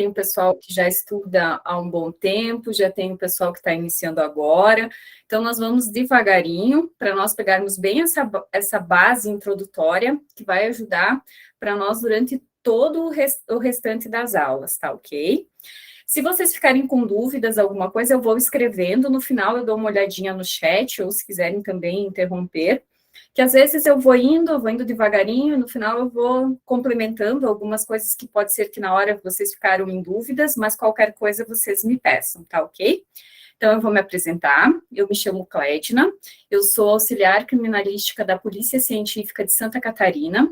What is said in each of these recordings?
tem o pessoal que já estuda há um bom tempo, já tem o pessoal que está iniciando agora. Então, nós vamos devagarinho, para nós pegarmos bem essa base introdutória, que vai ajudar para nós durante todo o restante das aulas, tá ok? Se vocês ficarem com dúvidas, alguma coisa, eu vou escrevendo, no final eu dou uma olhadinha no chat, ou se quiserem também interromper, que às vezes eu vou indo devagarinho, e no final eu vou complementando algumas coisas que pode ser que na hora vocês ficaram em dúvidas, mas qualquer coisa vocês me peçam, tá ok? Então, eu vou me apresentar, eu me chamo Clédina, eu sou auxiliar criminalística da Polícia Científica de Santa Catarina,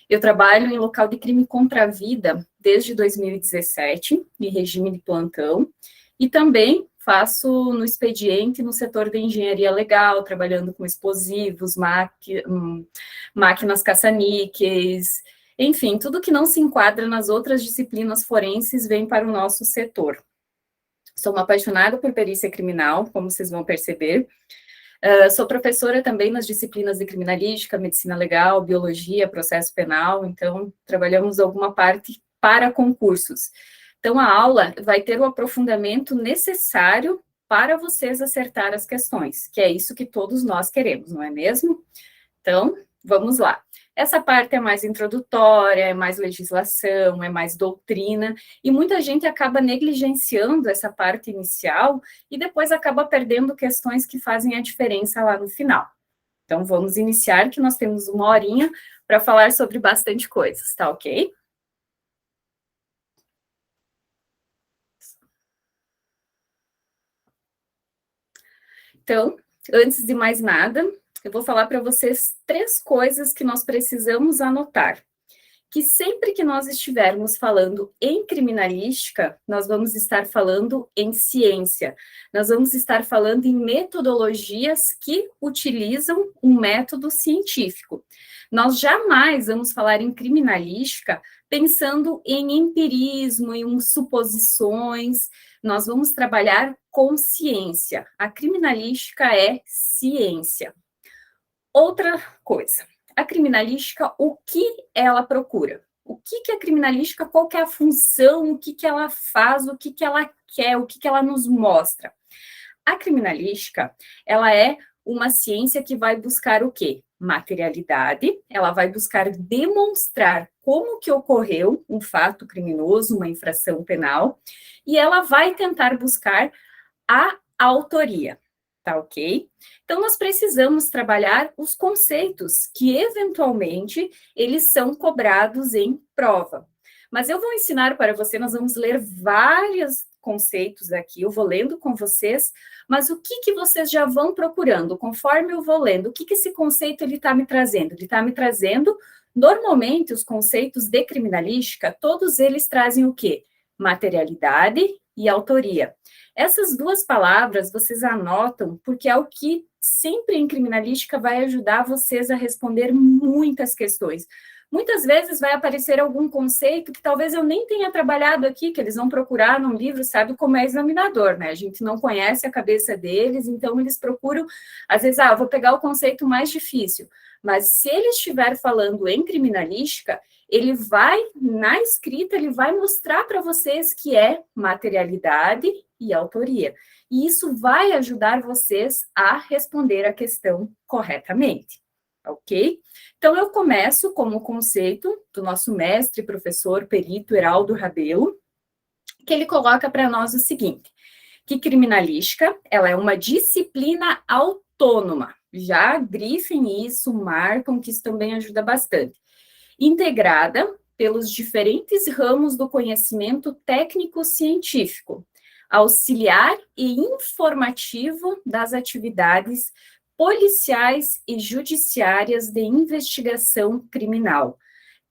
eu trabalho em local de crime contra a vida desde 2017, em regime de plantão, e também faço no expediente no setor de engenharia legal, trabalhando com explosivos, máquinas caça-níqueis, enfim, tudo que não se enquadra nas outras disciplinas forenses vem para o nosso setor. Sou uma apaixonada por perícia criminal, como vocês vão perceber. Sou professora também nas disciplinas de criminalística, medicina legal, biologia, processo penal, então trabalhamos alguma parte para concursos. Então, a aula vai ter o aprofundamento necessário para vocês acertar as questões, que é isso que todos nós queremos, não é mesmo? Então, vamos lá. Essa parte é mais introdutória, é mais legislação, é mais doutrina, e muita gente acaba negligenciando essa parte inicial e depois acaba perdendo questões que fazem a diferença lá no final. Então, vamos iniciar, que nós temos uma horinha para falar sobre bastante coisas, tá ok? Então, antes de mais nada, eu vou falar para vocês 3 coisas que nós precisamos anotar. Que sempre que nós estivermos falando em criminalística, nós vamos estar falando em ciência. Nós vamos estar falando em metodologias que utilizam um método científico. Nós jamais vamos falar em criminalística pensando em empirismo, em suposições. Nós vamos trabalhar com ciência. A criminalística é ciência. Outra coisa, a criminalística, o que ela procura? O que a criminalística, qual que é a função, o que ela faz, o que ela quer, o que ela nos mostra? A criminalística, ela é uma ciência que vai buscar o quê? Materialidade, ela vai buscar demonstrar como que ocorreu um fato criminoso, uma infração penal, e ela vai tentar buscar a autoria, tá ok? Então, nós precisamos trabalhar os conceitos que, eventualmente, eles são cobrados em prova. Mas eu vou ensinar para você, nós vamos ler vários conceitos aqui, eu vou lendo com vocês, mas o que vocês já vão procurando? Conforme eu vou lendo, o que esse conceito ele está me trazendo? Ele está me trazendo, normalmente, os conceitos de criminalística, todos eles trazem o quê? Materialidade e autoria. Essas 2 palavras vocês anotam, porque é o que sempre em criminalística vai ajudar vocês a responder muitas questões. Muitas vezes vai aparecer algum conceito que talvez eu nem tenha trabalhado aqui, que eles vão procurar num livro, sabe como é examinador, né? A gente não conhece a cabeça deles, então eles procuram, às vezes, vou pegar o conceito mais difícil. Mas se ele estiver falando em criminalística, ele vai, na escrita, ele vai mostrar para vocês que é materialidade e autoria. E isso vai ajudar vocês a responder a questão corretamente, ok? Então, eu começo como conceito do nosso mestre, professor, perito Heraldo Rabelo, que ele coloca para nós o seguinte, que criminalística, ela é uma disciplina autônoma. Já grifem isso, marcam, que isso também ajuda bastante. Integrada pelos diferentes ramos do conhecimento técnico-científico, auxiliar e informativo das atividades policiais e judiciárias de investigação criminal,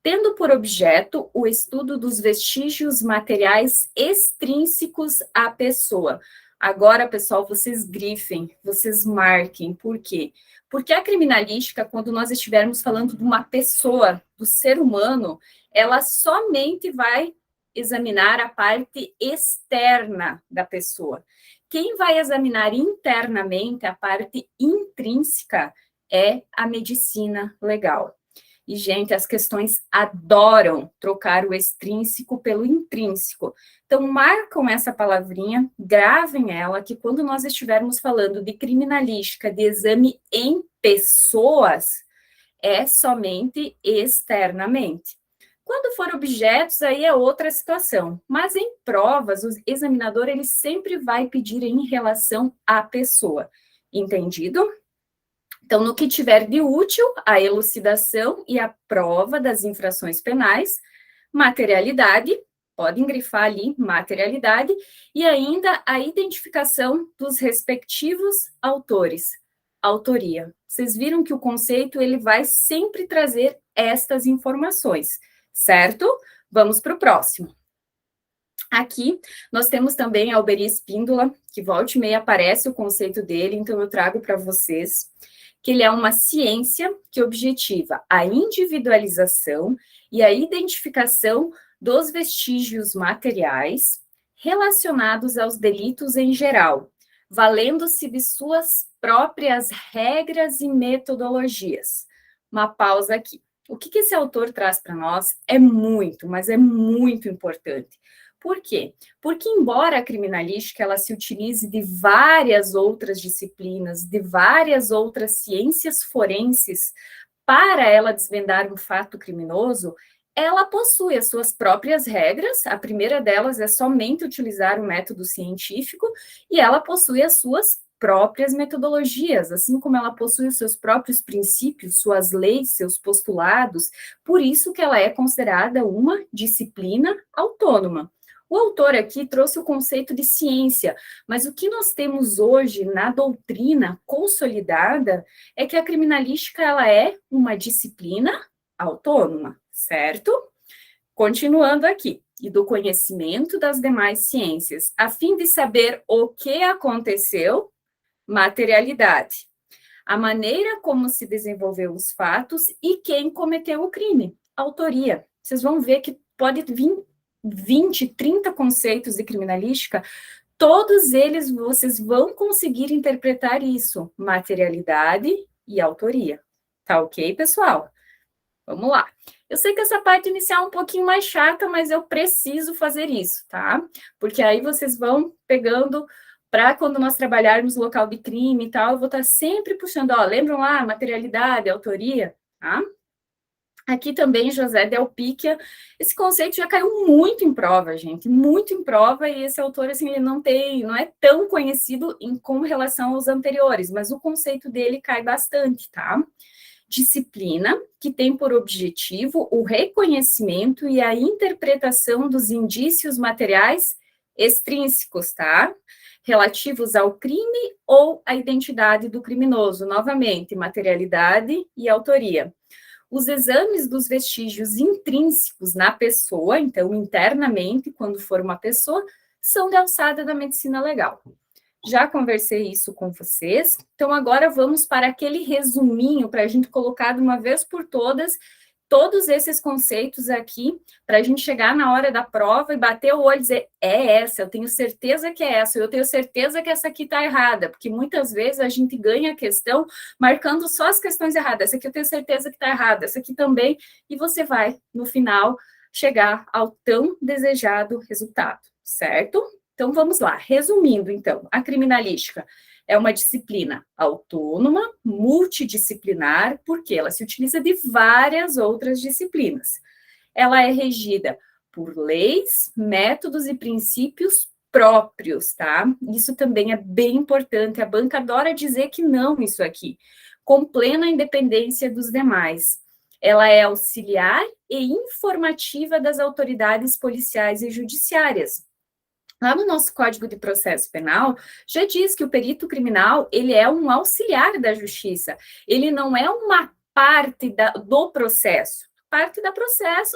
tendo por objeto o estudo dos vestígios materiais extrínsecos à pessoa. Agora, pessoal, vocês grifem, vocês marquem, por quê? Porque a criminalística, quando nós estivermos falando de uma pessoa, do ser humano, ela somente vai examinar a parte externa da pessoa. Quem vai examinar internamente a parte intrínseca é a medicina legal. E, gente, as questões adoram trocar o extrínseco pelo intrínseco. Então, marcam essa palavrinha, gravem ela, que quando nós estivermos falando de criminalística, de exame em pessoas, é somente externamente. Quando for objetos, aí é outra situação. Mas em provas, o examinador ele sempre vai pedir em relação à pessoa. Entendido? Então, no que tiver de útil, a elucidação e a prova das infrações penais, materialidade, podem grifar ali, materialidade, e ainda a identificação dos respectivos autores, autoria. Vocês viram que o conceito, ele vai sempre trazer estas informações, certo? Vamos para o próximo. Aqui, nós temos também a Alberi Espíndola, que volta e meia aparece o conceito dele, então eu trago para vocês que ele é uma ciência que objetiva a individualização e a identificação dos vestígios materiais relacionados aos delitos em geral, valendo-se de suas próprias regras e metodologias. Uma pausa aqui. O que esse autor traz para nós é muito, mas é muito importante. Por quê? Porque, embora a criminalística ela se utilize de várias outras disciplinas, de várias outras ciências forenses, para ela desvendar um fato criminoso, ela possui as suas próprias regras. A primeira delas é somente utilizar o método científico, e ela possui as suas próprias metodologias, assim como ela possui os seus próprios princípios, suas leis, seus postulados. Por isso que ela é considerada uma disciplina autônoma. O autor aqui trouxe o conceito de ciência, mas o que nós temos hoje na doutrina consolidada é que a criminalística ela é uma disciplina autônoma, certo? Continuando aqui, e do conhecimento das demais ciências, a fim de saber o que aconteceu, materialidade. A maneira como se desenvolveu os fatos e quem cometeu o crime, autoria. Vocês vão ver que pode vir 20, 30 conceitos de criminalística, todos eles vocês vão conseguir interpretar isso, materialidade e autoria. Tá ok, pessoal? Vamos lá. Eu sei que essa parte inicial é um pouquinho mais chata, mas eu preciso fazer isso, tá? Porque aí vocês vão pegando para quando nós trabalharmos no local de crime e tal, eu vou estar sempre puxando, ó, lembram lá, materialidade, autoria, tá? Aqui também, José Delpicchia, esse conceito já caiu muito em prova, gente, muito em prova, e esse autor, assim, ele não é tão conhecido com relação aos anteriores, mas o conceito dele cai bastante, tá? Disciplina, que tem por objetivo o reconhecimento e a interpretação dos indícios materiais extrínsecos, tá? Relativos ao crime ou à identidade do criminoso, novamente, materialidade e autoria. Os exames dos vestígios intrínsecos na pessoa, então, internamente, quando for uma pessoa, são de alçada da medicina legal. Já conversei isso com vocês, então agora vamos para aquele resuminho, para a gente colocar de uma vez por todas, todos esses conceitos aqui, para a gente chegar na hora da prova e bater o olho e dizer, é essa, eu tenho certeza que é essa, eu tenho certeza que essa aqui está errada, porque muitas vezes a gente ganha a questão marcando só as questões erradas, essa aqui eu tenho certeza que está errada, essa aqui também, e você vai, no final, chegar ao tão desejado resultado, certo? Então, vamos lá, resumindo, então, a criminalística é uma disciplina autônoma, multidisciplinar, porque ela se utiliza de várias outras disciplinas. Ela é regida por leis, métodos e princípios próprios, tá? Isso também é bem importante, a banca adora dizer que não isso aqui, com plena independência dos demais. Ela é auxiliar e informativa das autoridades policiais e judiciárias. Lá no nosso Código de Processo Penal, já diz que o perito criminal, ele é um auxiliar da justiça, ele não é uma parte do processo.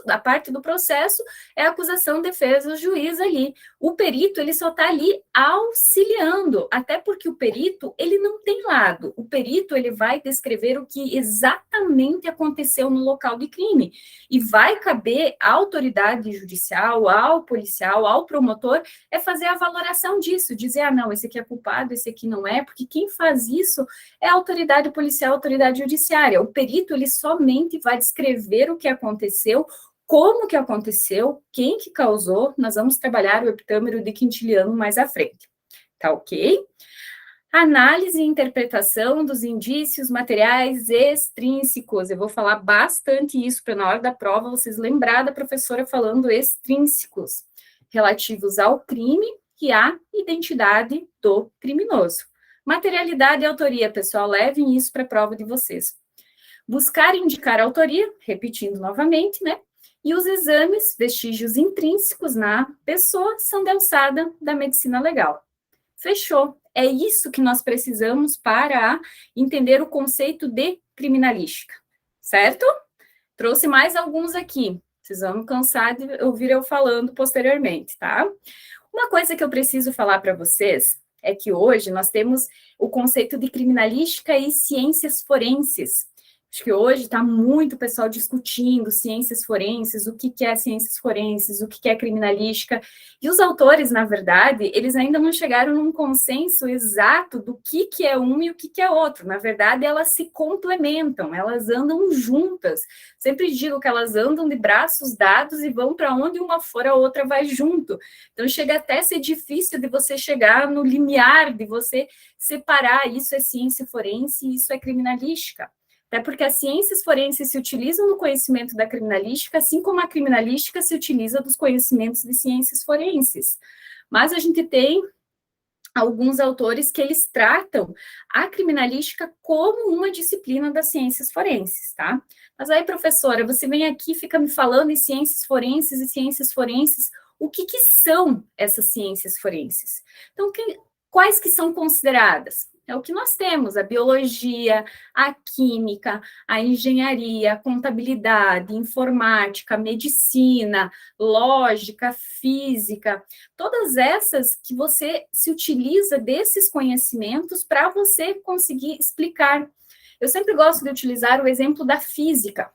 da parte do processo é acusação, defesa, o juiz ali. O perito, ele só está ali auxiliando, até porque o perito, ele não tem lado. O perito, ele vai descrever o que exatamente aconteceu no local de crime. E vai caber à autoridade judicial, ao policial, ao promotor, é fazer a valoração disso, dizer, ah, não, esse aqui é culpado, esse aqui não é, porque quem faz isso é a autoridade policial, a autoridade judiciária. O perito, ele somente vai descrever o que aconteceu, como que aconteceu, quem que causou. Nós vamos trabalhar o heptâmero de quintiliano mais à frente, tá ok? Análise e interpretação dos indícios materiais extrínsecos. Eu vou falar bastante isso para na hora da prova vocês lembrar da professora falando extrínsecos, relativos ao crime e à identidade do criminoso. Materialidade e autoria, pessoal, levem isso para a prova de vocês. Buscar e indicar a autoria, repetindo novamente, né? E os exames, vestígios intrínsecos na pessoa, são de alçada da medicina legal. Fechou. É isso que nós precisamos para entender o conceito de criminalística, certo? Trouxe mais alguns aqui. Vocês vão cansar de ouvir eu falando posteriormente, tá? Uma coisa que eu preciso falar para vocês é que hoje nós temos o conceito de criminalística e ciências forenses. Acho que hoje está muito pessoal discutindo ciências forenses, o que é ciências forenses, o que é criminalística, e os autores, na verdade, eles ainda não chegaram num consenso exato do que é um e o que é outro. Na verdade, elas se complementam, elas andam juntas. Sempre digo que elas andam de braços dados e vão para onde uma for, a outra vai junto. Então, chega até a ser difícil de você chegar no limiar, de você separar isso é ciência forense e isso é criminalística. Até porque as ciências forenses se utilizam no conhecimento da criminalística, assim como a criminalística se utiliza dos conhecimentos de ciências forenses. Mas a gente tem alguns autores que eles tratam a criminalística como uma disciplina das ciências forenses, tá? Mas aí, professora, você vem aqui e fica me falando em ciências forenses e ciências forenses, o que são essas ciências forenses? Então, quais que são consideradas? É o que nós temos, a biologia, a química, a engenharia, a contabilidade, informática, medicina, lógica, física, todas essas que você se utiliza desses conhecimentos para você conseguir explicar. Eu sempre gosto de utilizar o exemplo da física,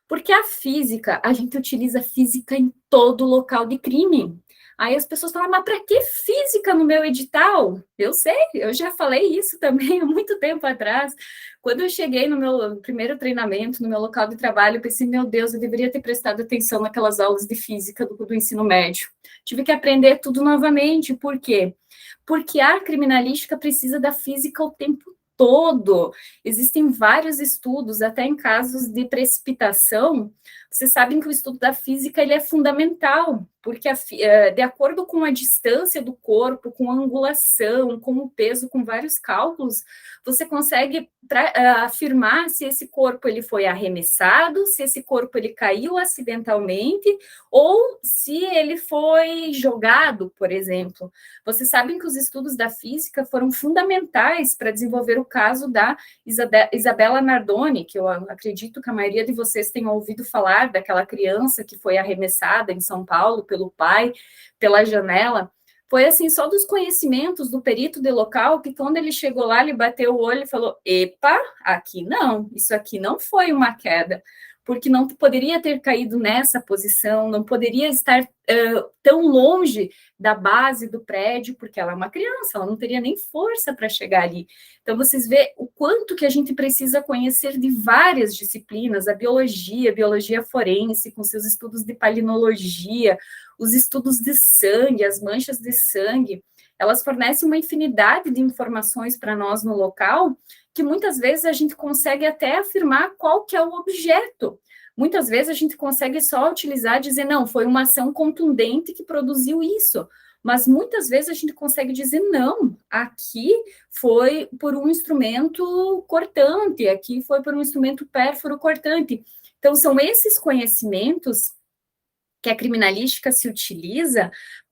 porque a física, a gente utiliza física em todo local de crime. Aí as pessoas falam, mas para que física no meu edital? Eu sei, eu já falei isso também há muito tempo atrás. Quando eu cheguei no meu primeiro treinamento, no meu local de trabalho, eu pensei, meu Deus, eu deveria ter prestado atenção naquelas aulas de física do ensino médio. Tive que aprender tudo novamente. Por quê? Porque a criminalística precisa da física o tempo todo. Existem vários estudos, até em casos de precipitação. Vocês sabem que o estudo da física ele é fundamental, porque de acordo com a distância do corpo, com a angulação, com o peso, com vários cálculos, você consegue afirmar se esse corpo ele foi arremessado, se esse corpo ele caiu acidentalmente, ou se ele foi jogado, por exemplo. Vocês sabem que os estudos da física foram fundamentais para desenvolver o caso da Isabella Nardoni, que eu acredito que a maioria de vocês tenham ouvido falar, daquela criança que foi arremessada em São Paulo pelo pai, pela janela. Foi assim, só dos conhecimentos do perito de local, que quando ele chegou lá, ele bateu o olho e falou, epa, aqui não, isso aqui não foi uma queda, porque não poderia ter caído nessa posição, não poderia estar tão longe da base do prédio, porque ela é uma criança, ela não teria nem força para chegar ali. Então, vocês veem o quanto que a gente precisa conhecer de várias disciplinas, a biologia forense, com seus estudos de palinologia, os estudos de sangue, as manchas de sangue, elas fornecem uma infinidade de informações para nós no local, que muitas vezes a gente consegue até afirmar qual que é o objeto. Muitas vezes a gente consegue só utilizar, dizer, não, foi uma ação contundente que produziu isso. Mas muitas vezes a gente consegue dizer, não, aqui foi por um instrumento cortante, aqui foi por um instrumento pérfuro cortante. Então, são esses conhecimentos que a criminalística se utiliza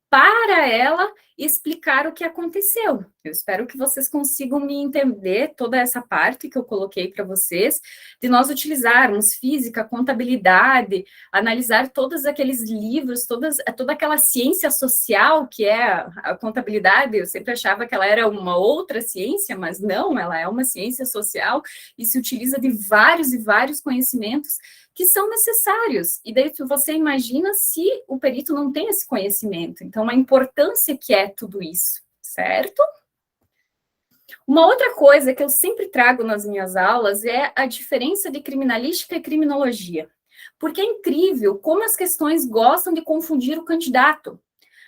para ela explicar o que aconteceu. Eu espero que vocês consigam me entender toda essa parte que eu coloquei para vocês, de nós utilizarmos física, contabilidade, analisar todos aqueles livros, toda aquela ciência social que é a contabilidade. Eu sempre achava que ela era uma outra ciência, mas não, ela é uma ciência social e se utiliza de vários e vários conhecimentos que são necessários. E daí você imagina se o perito não tem esse conhecimento. Então, a importância que é tudo isso, certo? Uma outra coisa que eu sempre trago nas minhas aulas é a diferença de criminalística e criminologia. Porque é incrível como as questões gostam de confundir o candidato.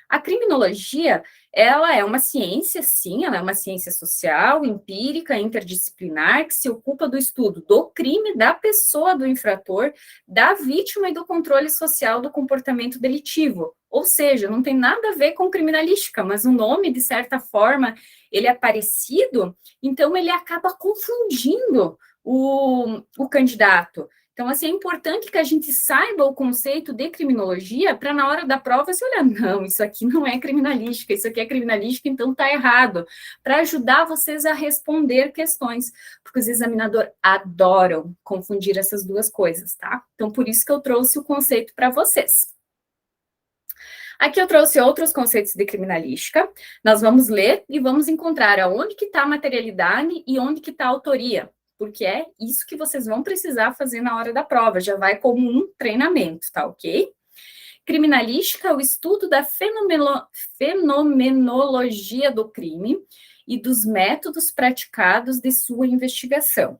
A criminologia, ela é uma ciência, sim, ela é uma ciência social, empírica, interdisciplinar, que se ocupa do estudo do crime, da pessoa do infrator, da vítima e do controle social do comportamento delitivo. Ou seja, não tem nada a ver com criminalística, mas o nome, de certa forma, ele é parecido, então ele acaba confundindo o candidato. Então, assim, é importante que a gente saiba o conceito de criminologia para, na hora da prova, você olhar, não, isso aqui não é criminalística, isso aqui é criminalística, então está errado, para ajudar vocês a responder questões, porque os examinadores adoram confundir essas duas coisas, tá? Então, por isso que eu trouxe o conceito para vocês. Aqui eu trouxe outros conceitos de criminalística, nós vamos ler e vamos encontrar aonde que está a materialidade e onde que está a autoria, porque é isso que vocês vão precisar fazer na hora da prova, já vai como um treinamento, tá ok? Criminalística é o estudo da fenomenologia do crime e dos métodos praticados de sua investigação.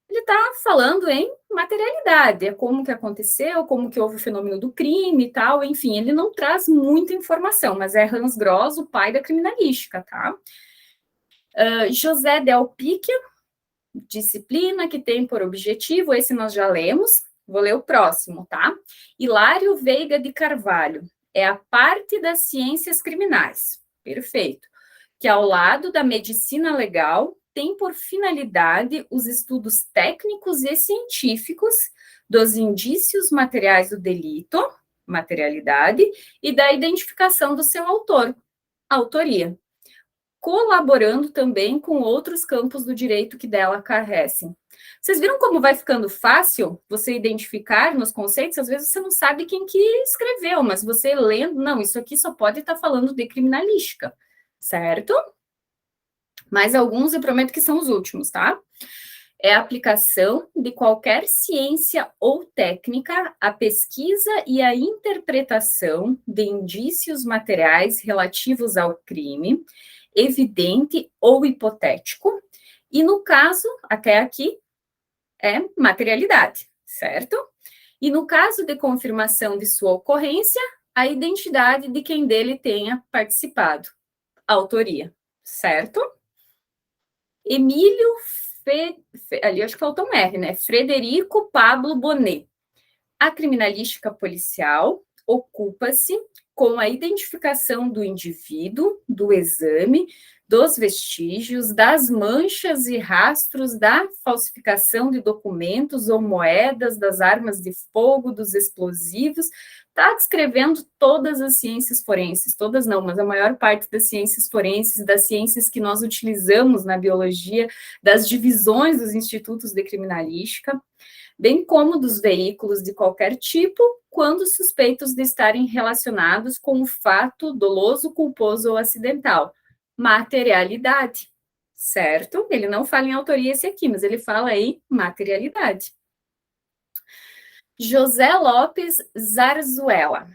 Ele está falando em materialidade, é como que aconteceu, como que houve o fenômeno do crime e tal, enfim, ele não traz muita informação, mas é Hans Gross, o pai da criminalística, tá? José Del Picchia, disciplina que tem por objetivo, esse nós já lemos, vou ler o próximo, tá? Hilário Veiga de Carvalho, é a parte das ciências criminais, perfeito, que ao lado da medicina legal, tem por finalidade os estudos técnicos e científicos dos indícios materiais do delito, materialidade, e da identificação do seu autor, autoria, colaborando também com outros campos do direito que dela carecem. Vocês viram como vai ficando fácil você identificar nos conceitos? Às vezes você não sabe quem que escreveu, mas você lendo, não, isso aqui só pode estar falando de criminalística, certo? Mais alguns eu prometo que são os últimos, tá? É a aplicação de qualquer ciência ou técnica à pesquisa e à interpretação de indícios materiais relativos ao crime, evidente ou hipotético, e no caso, até aqui, é materialidade, certo? E no caso de confirmação de sua ocorrência, a identidade de quem dele tenha participado, autoria, certo? Emílio, ali acho que faltou um R, né? Frederico Pablo Bonet. A criminalística policial ocupa-se com a identificação do indivíduo, do exame, dos vestígios, das manchas e rastros da falsificação de documentos ou moedas, das armas de fogo, dos explosivos. Está descrevendo todas as ciências forenses, todas não, mas a maior parte das ciências forenses, das ciências que nós utilizamos na biologia, das divisões dos institutos de criminalística, bem como dos veículos de qualquer tipo, quando suspeitos de estarem relacionados com o fato doloso, culposo ou acidental. Materialidade, certo? Ele não fala em autoria esse aqui, mas ele fala em materialidade. José Lopes Zarzuela.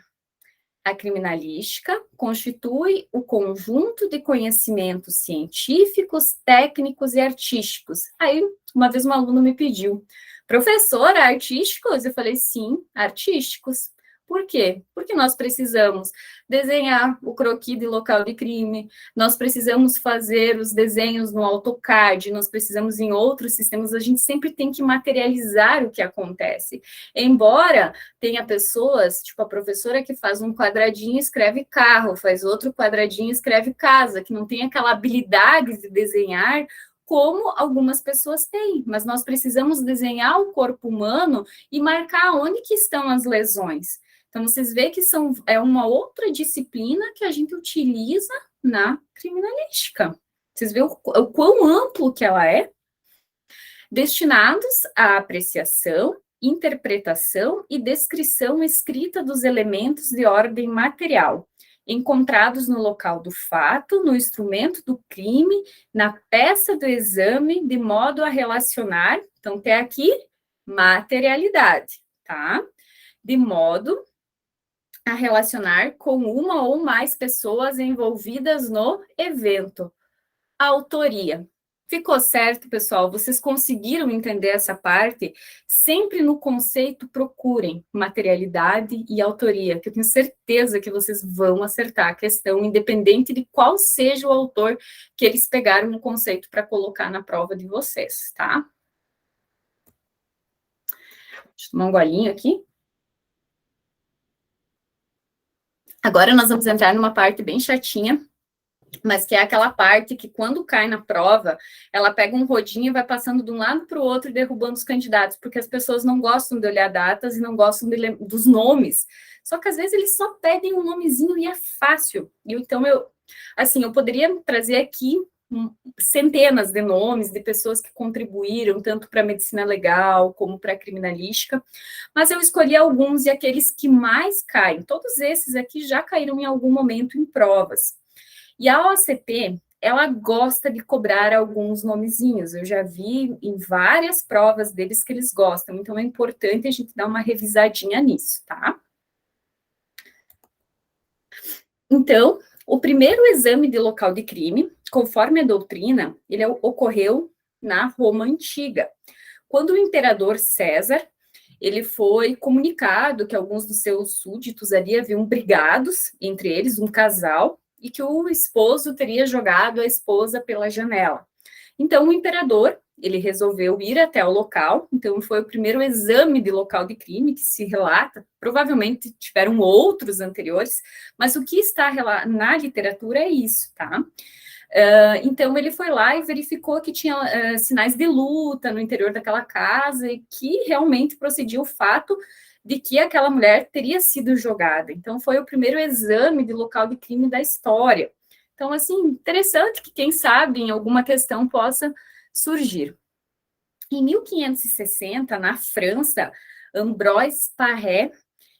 A criminalística constitui o conjunto de conhecimentos científicos, técnicos e artísticos. Aí, uma vez um aluno me pediu, professora, artísticos? Eu falei, sim, artísticos. Por quê? Porque nós precisamos desenhar o croquis de local de crime, nós precisamos fazer os desenhos no AutoCAD, nós precisamos em outros sistemas, a gente sempre tem que materializar o que acontece. Embora tenha pessoas, tipo a professora que faz um quadradinho e escreve carro, faz outro quadradinho e escreve casa, que não tem aquela habilidade de desenhar como algumas pessoas têm, mas nós precisamos desenhar o corpo humano e marcar onde que estão as lesões. Então, vocês veem que é uma outra disciplina que a gente utiliza na criminalística. Vocês veem o quão amplo que ela é? Destinados à apreciação, interpretação e descrição escrita dos elementos de ordem material, encontrados no local do fato, no instrumento do crime, na peça do exame, de modo a relacionar, então tem aqui materialidade, tá? De modo a relacionar com uma ou mais pessoas envolvidas no evento. Autoria. Ficou certo, pessoal? Vocês conseguiram entender essa parte? Sempre no conceito procurem materialidade e autoria, que eu tenho certeza que vocês vão acertar a questão, independente de qual seja o autor que eles pegaram no conceito para colocar na prova de vocês, tá? Deixa eu tomar um golinho aqui. Agora nós vamos entrar numa parte bem chatinha, mas que é aquela parte que, quando cai na prova, ela pega um rodinho e vai passando de um lado para o outro e derrubando os candidatos, porque as pessoas não gostam de olhar datas e não gostam dos nomes. Só que, às vezes, eles só pedem um nomezinho e é fácil. E, então, eu poderia trazer aqui centenas de nomes de pessoas que contribuíram tanto para a medicina legal como para a criminalística, mas eu escolhi alguns e aqueles que mais caem. Todos esses aqui já caíram em algum momento em provas. E a OCP, ela gosta de cobrar alguns nomezinhos. Eu já vi em várias provas deles que eles gostam. Então, é importante a gente dar uma revisadinha nisso, tá? Então, o primeiro exame de local de crime, conforme a doutrina, ele ocorreu na Roma Antiga. Quando o imperador César, ele foi comunicado que alguns dos seus súditos ali haviam brigados, entre eles um casal, e que o esposo teria jogado a esposa pela janela. Então, o imperador, ele resolveu ir até o local, então foi o primeiro exame de local de crime que se relata, provavelmente tiveram outros anteriores, mas o que está na literatura é isso, tá? Então, ele foi lá e verificou que tinha sinais de luta no interior daquela casa e que realmente procedia o fato de que aquela mulher teria sido jogada. Então, foi o primeiro exame de local de crime da história. Então, assim, interessante que, quem sabe, em alguma questão possa surgir. Em 1560, na França, Ambroise Paré,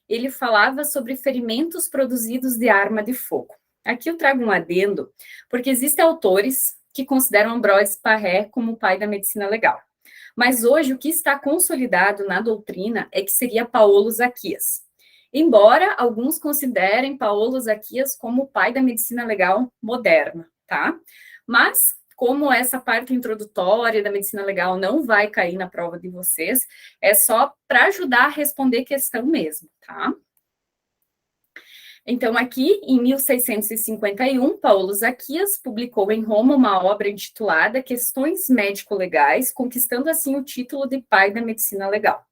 ele falava sobre ferimentos produzidos de arma de fogo. Aqui eu trago um adendo, porque existem autores que consideram Ambroise Paré como o pai da medicina legal. Mas hoje o que está consolidado na doutrina é que seria Paulo Zaquias. Embora alguns considerem Paulo Zaquias como o pai da medicina legal moderna, tá? Mas, como essa parte introdutória da medicina legal não vai cair na prova de vocês, é só para ajudar a responder questão mesmo, tá? Então, aqui, em 1651, Paulo Zaquias publicou em Roma uma obra intitulada Questões Médico-Legais, conquistando assim o título de pai da medicina legal.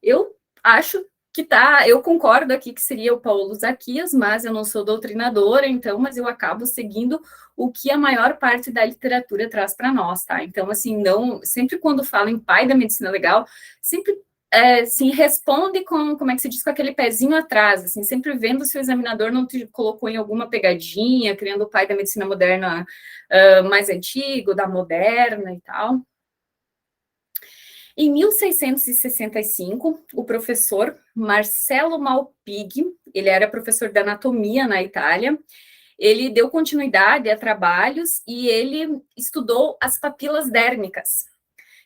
Eu acho que eu concordo aqui que seria o Paulo Zaquias, mas eu não sou doutrinadora, então, mas eu acabo seguindo o que a maior parte da literatura traz para nós, tá? Então, assim, sempre quando falo em pai da medicina legal, sempre sim, responde como é que se diz, com aquele pezinho atrás, assim, sempre vendo se o examinador não te colocou em alguma pegadinha, criando o pai da medicina moderna mais antigo, da moderna e tal. Em 1665, o professor Marcello Malpighi, ele era professor de anatomia na Itália, ele deu continuidade a trabalhos e ele estudou as papilas dérmicas.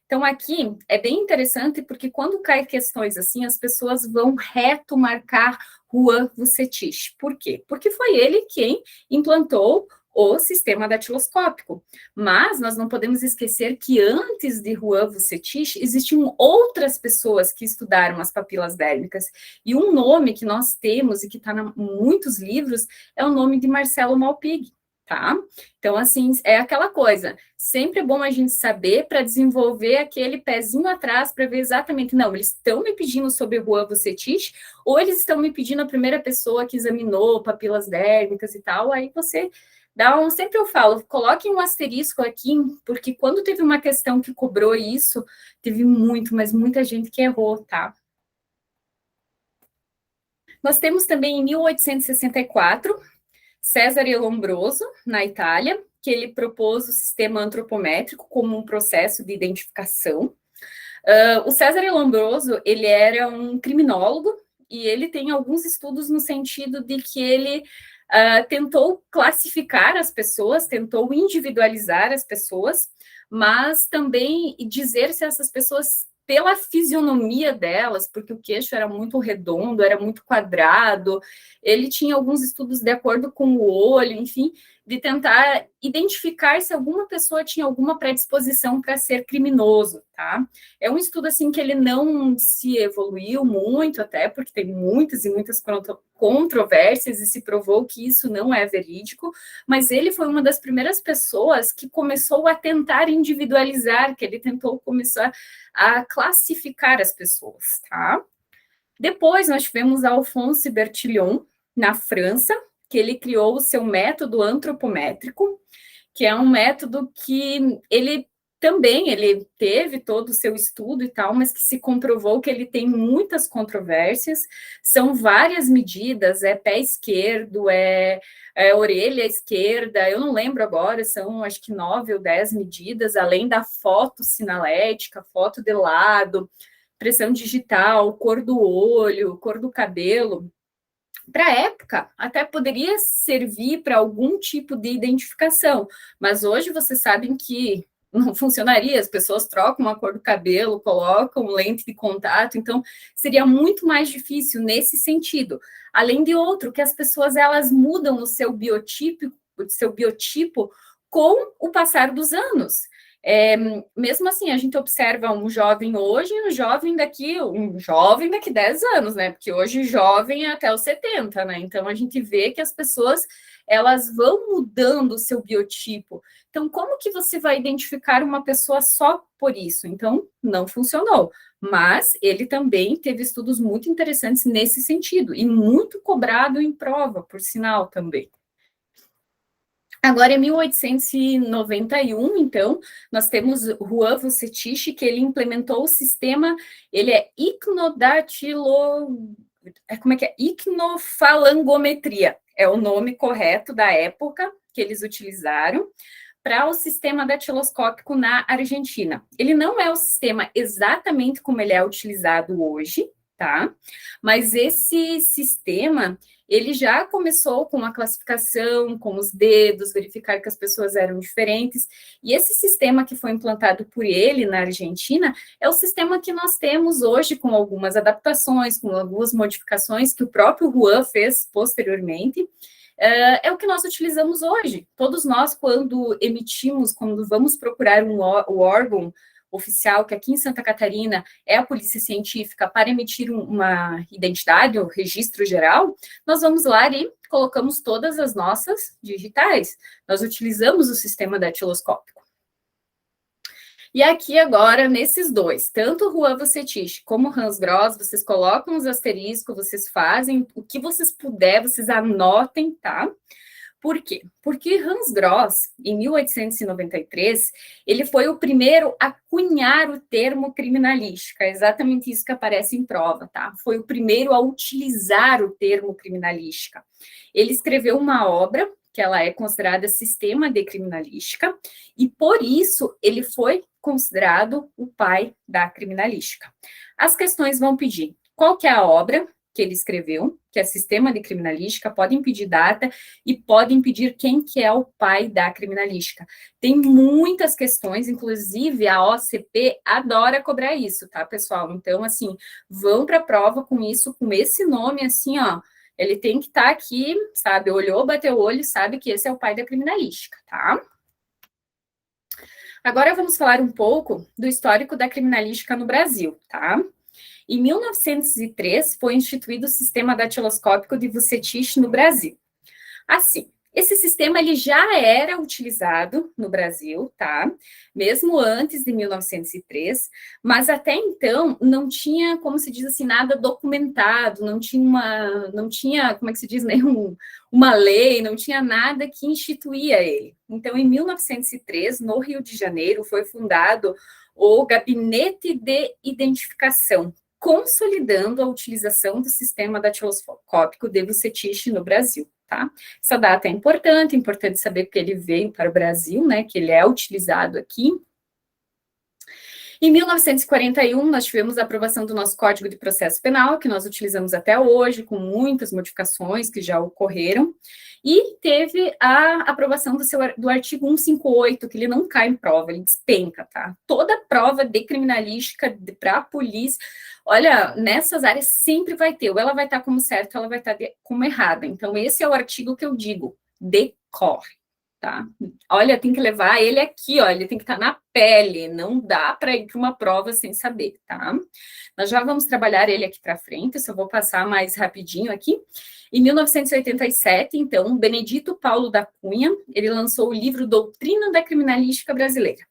Então, aqui é bem interessante, porque quando cai questões assim, as pessoas vão reto marcar Juan Vucetich. Por quê? Porque foi ele quem implantou o sistema datiloscópico. Mas nós não podemos esquecer que antes de Juan Vucetich, existiam outras pessoas que estudaram as papilas dérmicas. E um nome que nós temos e que está em muitos livros é o nome de Marcello Malpighi. Tá? Então, assim, é aquela coisa, sempre é bom a gente saber para desenvolver aquele pezinho atrás para ver exatamente, não, eles estão me pedindo sobre Juan Vucetich ou eles estão me pedindo a primeira pessoa que examinou papilas dérmicas e tal, aí você sempre eu falo, coloque um asterisco aqui, porque quando teve uma questão que cobrou isso, teve mas muita gente que errou, tá? Nós temos também, em 1864, Cesare Lombroso, na Itália, que ele propôs o sistema antropométrico como um processo de identificação. O Cesare Lombroso, ele era um criminólogo, e ele tem alguns estudos no sentido de que ele tentou classificar as pessoas, tentou individualizar as pessoas, mas também dizer se essas pessoas, pela fisionomia delas, porque o queixo era muito redondo, era muito quadrado, ele tinha alguns estudos de acordo com o olho, enfim, de tentar identificar se alguma pessoa tinha alguma predisposição para ser criminoso, tá? É um estudo, assim, que ele não se evoluiu muito, até porque tem muitas e muitas controvérsias e se provou que isso não é verídico, mas ele foi uma das primeiras pessoas que começou a tentar individualizar, que ele tentou começar a classificar as pessoas, tá? Depois nós tivemos Alphonse Bertillon, na França, que ele criou o seu método antropométrico, que é um método que ele teve todo o seu estudo e tal, mas que se comprovou que ele tem muitas controvérsias, são várias medidas, é pé esquerdo, é orelha esquerda, eu não lembro agora, são acho que 9 ou 10 medidas, além da foto sinalética, foto de lado, pressão digital, cor do olho, cor do cabelo. Para a época, até poderia servir para algum tipo de identificação, mas hoje vocês sabem que não funcionaria, as pessoas trocam a cor do cabelo, colocam lente de contato, então seria muito mais difícil nesse sentido. Além de outro, que as pessoas elas mudam o seu biotipo com o passar dos anos. Mesmo assim, a gente observa um jovem hoje e um jovem daqui 10 anos, né? Porque hoje jovem é até os 70, né? Então a gente vê que as pessoas elas vão mudando o seu biotipo. Então, como que você vai identificar uma pessoa só por isso? Então, não funcionou. Mas ele também teve estudos muito interessantes nesse sentido, e muito cobrado em prova, por sinal, também. Agora, em 1891, então, nós temos Juan Vucetich, que ele implementou o sistema, ele é icnofalangometria, é o nome correto da época que eles utilizaram, para o sistema datiloscópico na Argentina. Ele não é o sistema exatamente como ele é utilizado hoje, tá? Mas esse sistema, ele já começou com a classificação, com os dedos, verificar que as pessoas eram diferentes, e esse sistema que foi implantado por ele na Argentina é o sistema que nós temos hoje, com algumas adaptações, com algumas modificações que o próprio Juan fez posteriormente. É o que nós utilizamos hoje. Todos nós, quando vamos procurar o órgão oficial, que aqui em Santa Catarina é a Polícia Científica, para emitir uma identidade, um registro geral, nós vamos lá e colocamos todas as nossas digitais. Nós utilizamos o sistema datiloscópico. E aqui agora, nesses dois, tanto o Juan Vucetich como o Hans Gross, vocês colocam os asteriscos, vocês fazem o que vocês puderem, vocês anotem, tá? Por quê? Porque Hans Gross, em 1893, ele foi o primeiro a cunhar o termo criminalística, é exatamente isso que aparece em prova, tá? Foi o primeiro a utilizar o termo criminalística. Ele escreveu uma obra, que ela é considerada sistema de criminalística, e por isso ele foi considerado o pai da criminalística. As questões vão pedir qual que é a obra que ele escreveu, que é Sistema de Criminalística, podem pedir data e podem pedir quem que é o pai da criminalística. Tem muitas questões, inclusive a OCP adora cobrar isso, tá, pessoal? Então, assim, vão para a prova com isso, com esse nome, assim, ó, ele tem que estar aqui, sabe, olhou, bateu o olho, sabe que esse é o pai da criminalística, tá? Agora vamos falar um pouco do histórico da criminalística no Brasil, tá? Em 1903, foi instituído o sistema datiloscópico de Vucetich no Brasil. Assim, esse sistema ele já era utilizado no Brasil, tá? Mesmo antes de 1903, mas até então não tinha, como se diz assim, nada documentado, não tinha, como é que se diz, uma lei, não tinha nada que instituía ele. Então, em 1903, no Rio de Janeiro, foi fundado o Gabinete de Identificação, consolidando a utilização do sistema datiloscópico de Vucetich no Brasil, tá? Essa data é importante saber porque ele veio para o Brasil, né, que ele é utilizado aqui. Em 1941, nós tivemos a aprovação do nosso Código de Processo Penal, que nós utilizamos até hoje, com muitas modificações que já ocorreram, e teve a aprovação do artigo 158, que ele não cai em prova, ele despenca, tá? Toda prova de criminalística para a polícia, olha, nessas áreas sempre vai ter, ou ela vai estar como certa, ou ela vai estar como errada. Então, esse é o artigo que eu digo, decorre. Tá? Olha, tem que levar ele aqui, ó, ele tem que estar na pele, não dá para ir para uma prova sem saber, tá? Nós já vamos trabalhar ele aqui para frente, só vou passar mais rapidinho aqui. Em 1987, então, Benedito Paulo da Cunha, ele lançou o livro Doutrina da Criminalística Brasileira.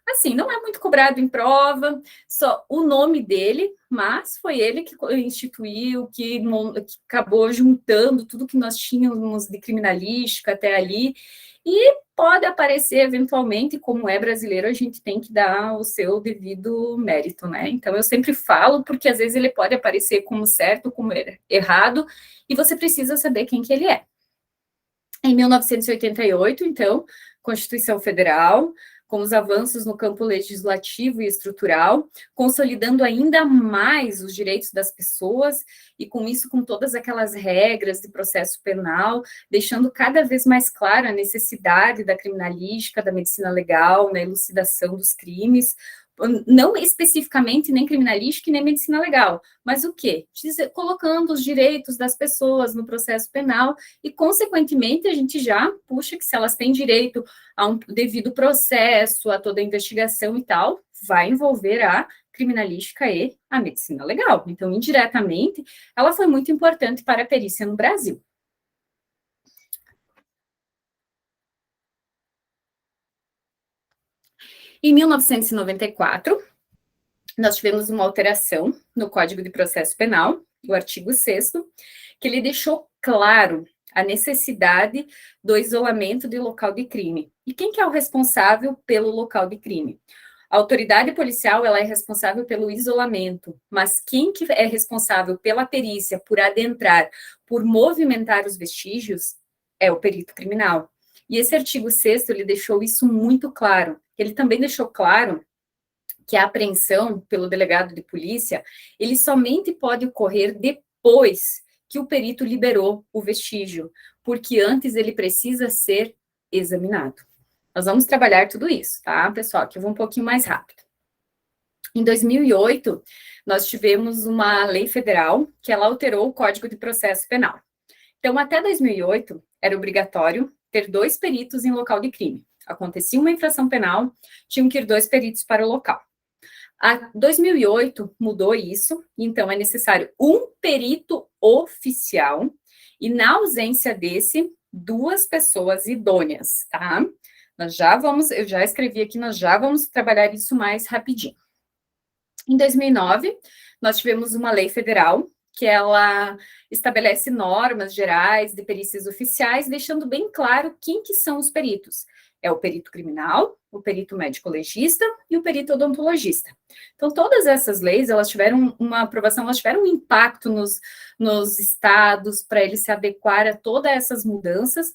Assim, não é muito cobrado em prova, só o nome dele, mas foi ele que instituiu, que acabou juntando tudo que nós tínhamos de criminalística até ali, e pode aparecer eventualmente, como é brasileiro, a gente tem que dar o seu devido mérito, né? Então, eu sempre falo, porque às vezes ele pode aparecer como certo, como errado, e você precisa saber quem que ele é. Em 1988, então, Constituição Federal, com os avanços no campo legislativo e estrutural, consolidando ainda mais os direitos das pessoas, e com isso, com todas aquelas regras de processo penal, deixando cada vez mais clara a necessidade da criminalística, da medicina legal, na elucidação dos crimes, não especificamente nem criminalística e nem medicina legal, mas o quê? Colocando os direitos das pessoas no processo penal e, consequentemente, a gente já puxa que se elas têm direito a um devido processo, a toda a investigação e tal, vai envolver a criminalística e a medicina legal. Então, indiretamente, ela foi muito importante para a perícia no Brasil. Em 1994, nós tivemos uma alteração no Código de Processo Penal, o artigo 6º, que ele deixou claro a necessidade do isolamento de local de crime. E quem que é o responsável pelo local de crime? A autoridade policial, ela é responsável pelo isolamento, mas quem que é responsável pela perícia, por adentrar, por movimentar os vestígios, é o perito criminal. E esse artigo 6º, ele deixou isso muito claro. Ele também deixou claro que a apreensão pelo delegado de polícia, ele somente pode ocorrer depois que o perito liberou o vestígio, porque antes ele precisa ser examinado. Nós vamos trabalhar tudo isso, tá, pessoal? Que eu vou um pouquinho mais rápido. Em 2008, nós tivemos uma lei federal que ela alterou o Código de Processo Penal. Então, até 2008, era obrigatório ter 2 peritos em local de crime. Acontecia uma infração penal, tinham que ir 2 peritos para o local. A 2008 mudou isso, então é necessário um perito oficial e, na ausência desse, 2 pessoas idôneas, tá? Eu já escrevi aqui, nós já vamos trabalhar isso mais rapidinho. Em 2009, nós tivemos uma lei federal que ela estabelece normas gerais de perícias oficiais, deixando bem claro quem que são os peritos. É o perito criminal, o perito médico-legista e o perito odontologista. Então, todas essas leis, elas tiveram uma aprovação, elas tiveram um impacto nos estados para eles se adequar a todas essas mudanças,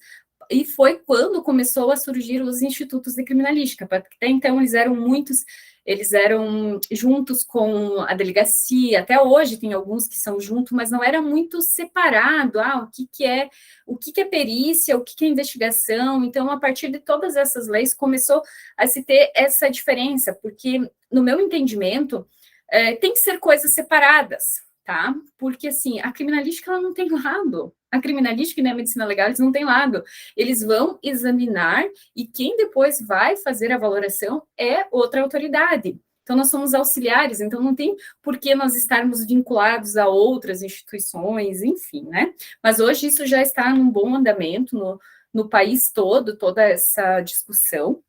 e foi quando começou a surgir os institutos de criminalística, porque até então eles eram juntos com a delegacia, até hoje tem alguns que são juntos, mas não era muito separado, o que é perícia, o que é investigação. Então, a partir de todas essas leis, começou a se ter essa diferença, porque, no meu entendimento, tem que ser coisas separadas, tá? Porque, assim, a criminalística, ela não tem lado. A criminalística e a medicina legal, eles não têm lado. Eles vão examinar e quem depois vai fazer a valoração é outra autoridade. Então, nós somos auxiliares, então não tem por que nós estarmos vinculados a outras instituições, enfim, né? Mas hoje isso já está num bom andamento no país todo, toda essa discussão.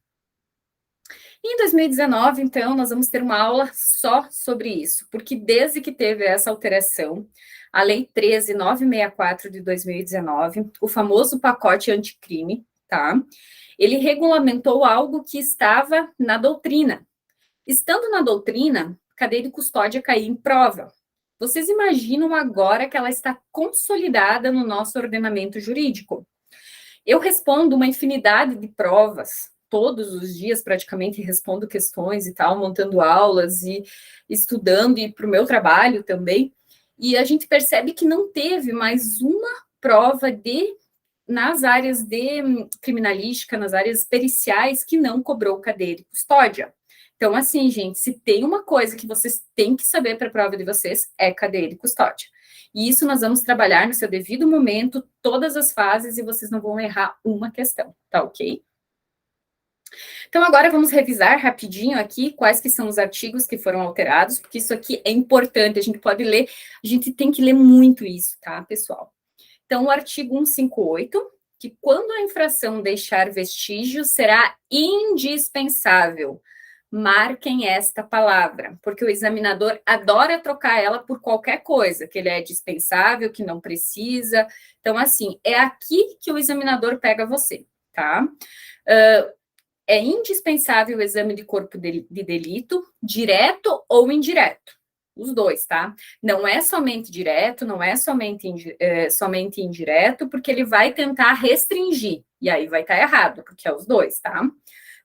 Em 2019, então, nós vamos ter uma aula só sobre isso, porque desde que teve essa alteração, a Lei 13.964 de 2019, o famoso pacote anticrime, tá? Ele regulamentou algo que estava na doutrina. Estando na doutrina, cadeia de custódia caía em prova. vocês imaginam agora que ela está consolidada no nosso ordenamento jurídico? Eu respondo uma infinidade de provas, todos os dias praticamente respondo questões e tal, montando aulas e estudando, e para o meu trabalho também, e a gente percebe que não teve mais uma prova nas áreas de criminalística, nas áreas periciais, que não cobrou cadeia de custódia. Então, assim, gente, se tem uma coisa que vocês têm que saber para a prova de vocês, é cadeia de custódia. E isso nós vamos trabalhar no seu devido momento, todas as fases, e vocês não vão errar uma questão, tá ok? Então, agora vamos revisar rapidinho aqui quais que são os artigos que foram alterados, porque isso aqui é importante, a gente pode ler, a gente tem que ler muito isso, tá, pessoal? Então, o artigo 158, que quando a infração deixar vestígios, será indispensável. Marquem esta palavra, porque o examinador adora trocar ela por qualquer coisa, que ele é dispensável, que não precisa. Então, assim, é aqui que o examinador pega você, tá? É indispensável o exame de corpo de delito, direto ou indireto. Os dois, tá? Não é somente direto, não é somente indireto, porque ele vai tentar restringir, e aí vai estar errado, porque é os dois, tá?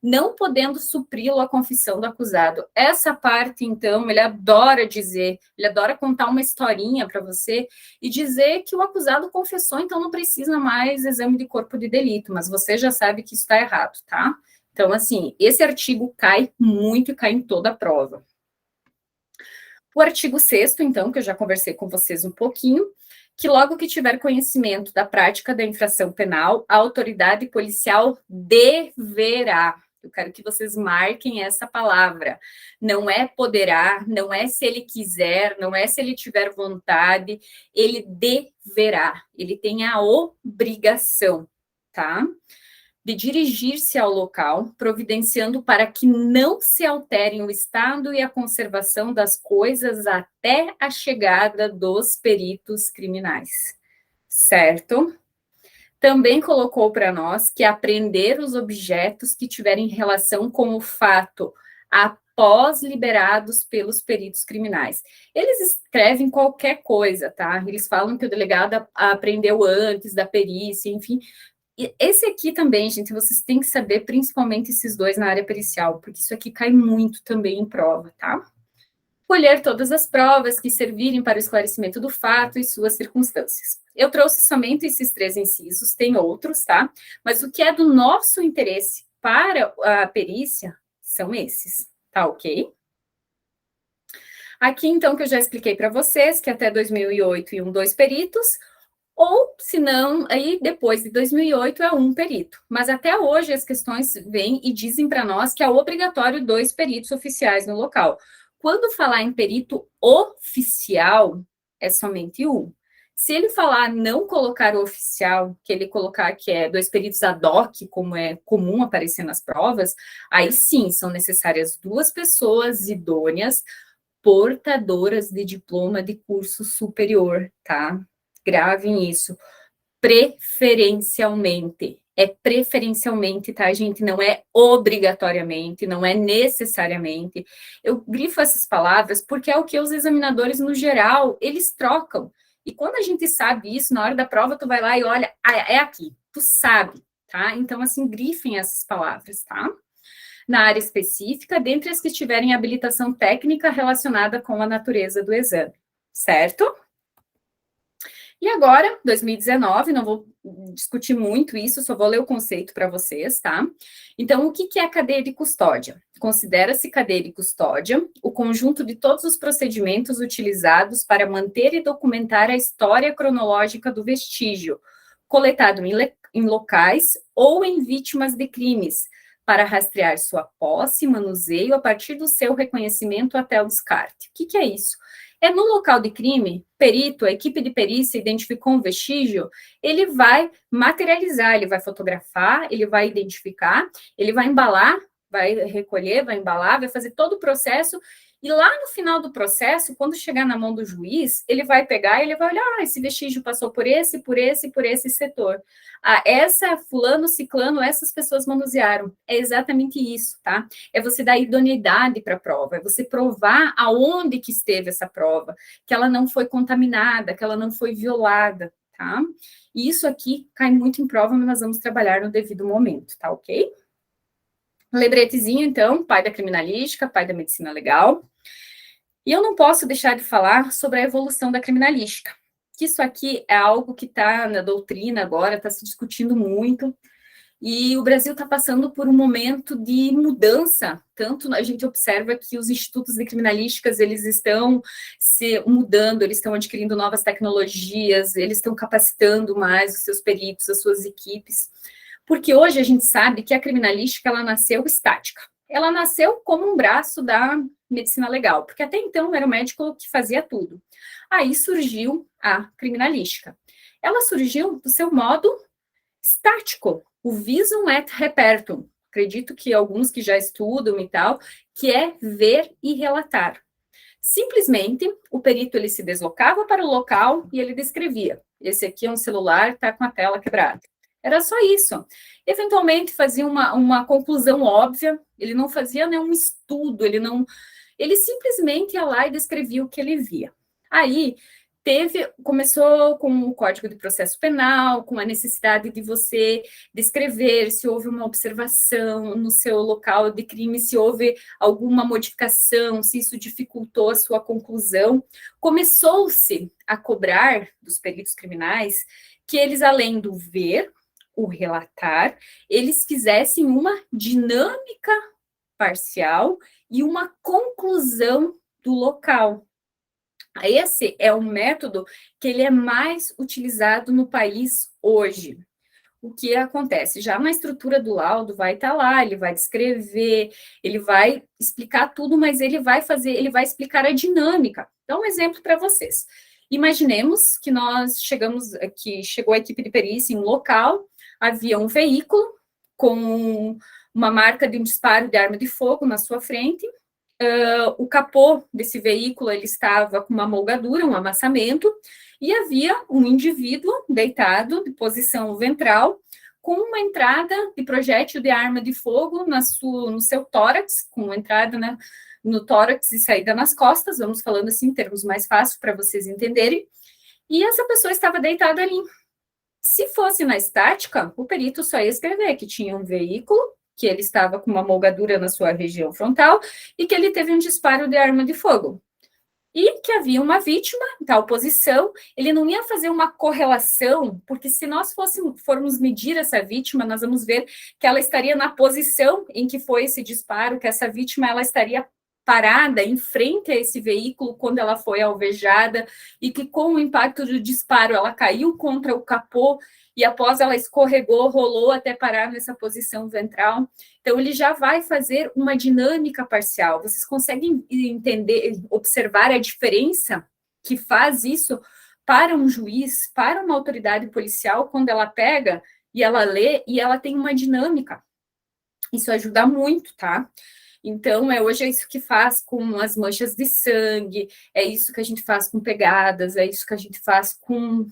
Não podendo supri-lo a confissão do acusado. Essa parte, então, ele adora dizer, ele adora contar uma historinha para você e dizer que o acusado confessou, então não precisa mais exame de corpo de delito, mas você já sabe que isso está errado, tá? Então, assim, esse artigo cai muito e cai em toda a prova. O artigo 6º, então, que eu já conversei com vocês um pouquinho, que logo que tiver conhecimento da prática da infração penal, a autoridade policial deverá. Eu quero que vocês marquem essa palavra. Não é poderá, não é se ele quiser, não é se ele tiver vontade, ele deverá. Ele tem a obrigação, tá? De dirigir-se ao local, providenciando para que não se alterem o estado e a conservação das coisas até a chegada dos peritos criminais, certo? Também colocou para nós que apreender os objetos que tiverem relação com o fato após liberados pelos peritos criminais. Eles escrevem qualquer coisa, tá? Eles falam que o delegado apreendeu antes da perícia, enfim. E esse aqui também, gente, vocês têm que saber, principalmente esses dois na área pericial, porque isso aqui cai muito também em prova, tá? Colher todas as provas que servirem para o esclarecimento do fato e suas circunstâncias. Eu trouxe somente esses 3 incisos, tem outros, tá? Mas o que é do nosso interesse para a perícia são esses, tá ok? Aqui, então, que eu já expliquei para vocês, que até 2008 iam 2 peritos, ou, se não, aí depois de 2008 é 1 perito. Mas até hoje as questões vêm e dizem para nós que é obrigatório 2 peritos oficiais no local. Quando falar em perito oficial, é somente 1. Se ele falar não colocar o oficial, que ele colocar que é 2 peritos ad hoc, como é comum aparecer nas provas, aí sim, são necessárias 2 pessoas idôneas, portadoras de diploma de curso superior, tá? Gravem isso, preferencialmente. É preferencialmente, tá, gente? Não é obrigatoriamente, não é necessariamente. Eu grifo essas palavras porque é o que os examinadores, no geral, eles trocam. E quando a gente sabe isso, na hora da prova, tu vai lá e olha, é aqui, tu sabe, tá? Então, assim, grifem essas palavras, tá? Na área específica, dentre as que tiverem habilitação técnica relacionada com a natureza do exame, certo? E agora, 2019, não vou discutir muito isso, só vou ler o conceito para vocês, tá? Então, o que é a cadeia de custódia? Considera-se cadeia de custódia o conjunto de todos os procedimentos utilizados para manter e documentar a história cronológica do vestígio, coletado em locais ou em vítimas de crimes, para rastrear sua posse, manuseio, a partir do seu reconhecimento até o descarte. O que é isso? É no local de crime, perito, a equipe de perícia identificou um vestígio, ele vai materializar, ele vai fotografar, ele vai identificar, ele vai embalar, vai recolher, vai embalar, vai fazer todo o processo E lá no final do processo, quando chegar na mão do juiz, ele vai pegar e ele vai olhar, esse vestígio passou por esse setor. Essa fulano, ciclano, essas pessoas manusearam. É exatamente isso, tá? É você dar idoneidade para a prova, é você provar aonde que esteve essa prova, que ela não foi contaminada, que ela não foi violada, tá? E isso aqui cai muito em prova, mas nós vamos trabalhar no devido momento, tá ok? Lembretezinho, então, pai da criminalística, pai da medicina legal. E eu não posso deixar de falar sobre a evolução da criminalística, que isso aqui é algo que está na doutrina agora, está se discutindo muito, e o Brasil está passando por um momento de mudança, tanto a gente observa que os institutos de criminalísticas, eles estão se mudando, eles estão adquirindo novas tecnologias, eles estão capacitando mais os seus peritos, as suas equipes, porque hoje a gente sabe que a criminalística, ela nasceu estática. Ela nasceu como um braço da medicina legal, porque até então era o médico que fazia tudo. Aí surgiu a criminalística. Ela surgiu do seu modo estático, o visum et repertum. Acredito que alguns que já estudam e tal, que é ver e relatar. Simplesmente, o perito ele se deslocava para o local e ele descrevia. Esse aqui é um celular, está com a tela quebrada. Era só isso. Eventualmente fazia uma conclusão óbvia, ele não fazia nenhum estudo, ele simplesmente ia lá e descrevia o que ele via. Aí começou com o Código de Processo Penal, com a necessidade de você descrever se houve uma observação no seu local de crime, se houve alguma modificação, se isso dificultou a sua conclusão. Começou-se a cobrar dos peritos criminais que eles, além do ver, o relatar, eles fizessem uma dinâmica parcial e uma conclusão do local. Esse é um método que ele é mais utilizado no país hoje. O que acontece? Já na estrutura do laudo vai estar lá, ele vai descrever, ele vai explicar tudo, mas ele vai explicar a dinâmica. Dá um exemplo para vocês. Imaginemos que chegou a equipe de perícia em um local, havia um veículo com uma marca de um disparo de arma de fogo na sua frente. O capô desse veículo ele estava com uma molgadura, um amassamento, e havia um indivíduo deitado de posição ventral com uma entrada de projétil de arma de fogo no seu tórax, com entrada no tórax e saída nas costas, vamos falando assim em termos mais fáceis para vocês entenderem, e essa pessoa estava deitada ali. Se fosse na estática, o perito só ia escrever que tinha um veículo, que ele estava com uma molgadura na sua região frontal e que ele teve um disparo de arma de fogo. E que havia uma vítima em tal posição, ele não ia fazer uma correlação, porque se nós formos medir essa vítima, nós vamos ver que ela estaria na posição em que foi esse disparo, que essa vítima ela estaria parada em frente a esse veículo quando ela foi alvejada e que com o impacto do disparo ela caiu contra o capô e após ela escorregou, rolou até parar nessa posição ventral. Então ele já vai fazer uma dinâmica parcial. Vocês conseguem entender, observar a diferença que faz isso para um juiz, para uma autoridade policial, quando ela pega e ela lê e ela tem uma dinâmica. Isso ajuda muito, tá? Então, hoje é isso que faz com as manchas de sangue, é isso que a gente faz com pegadas, é isso que a gente faz com,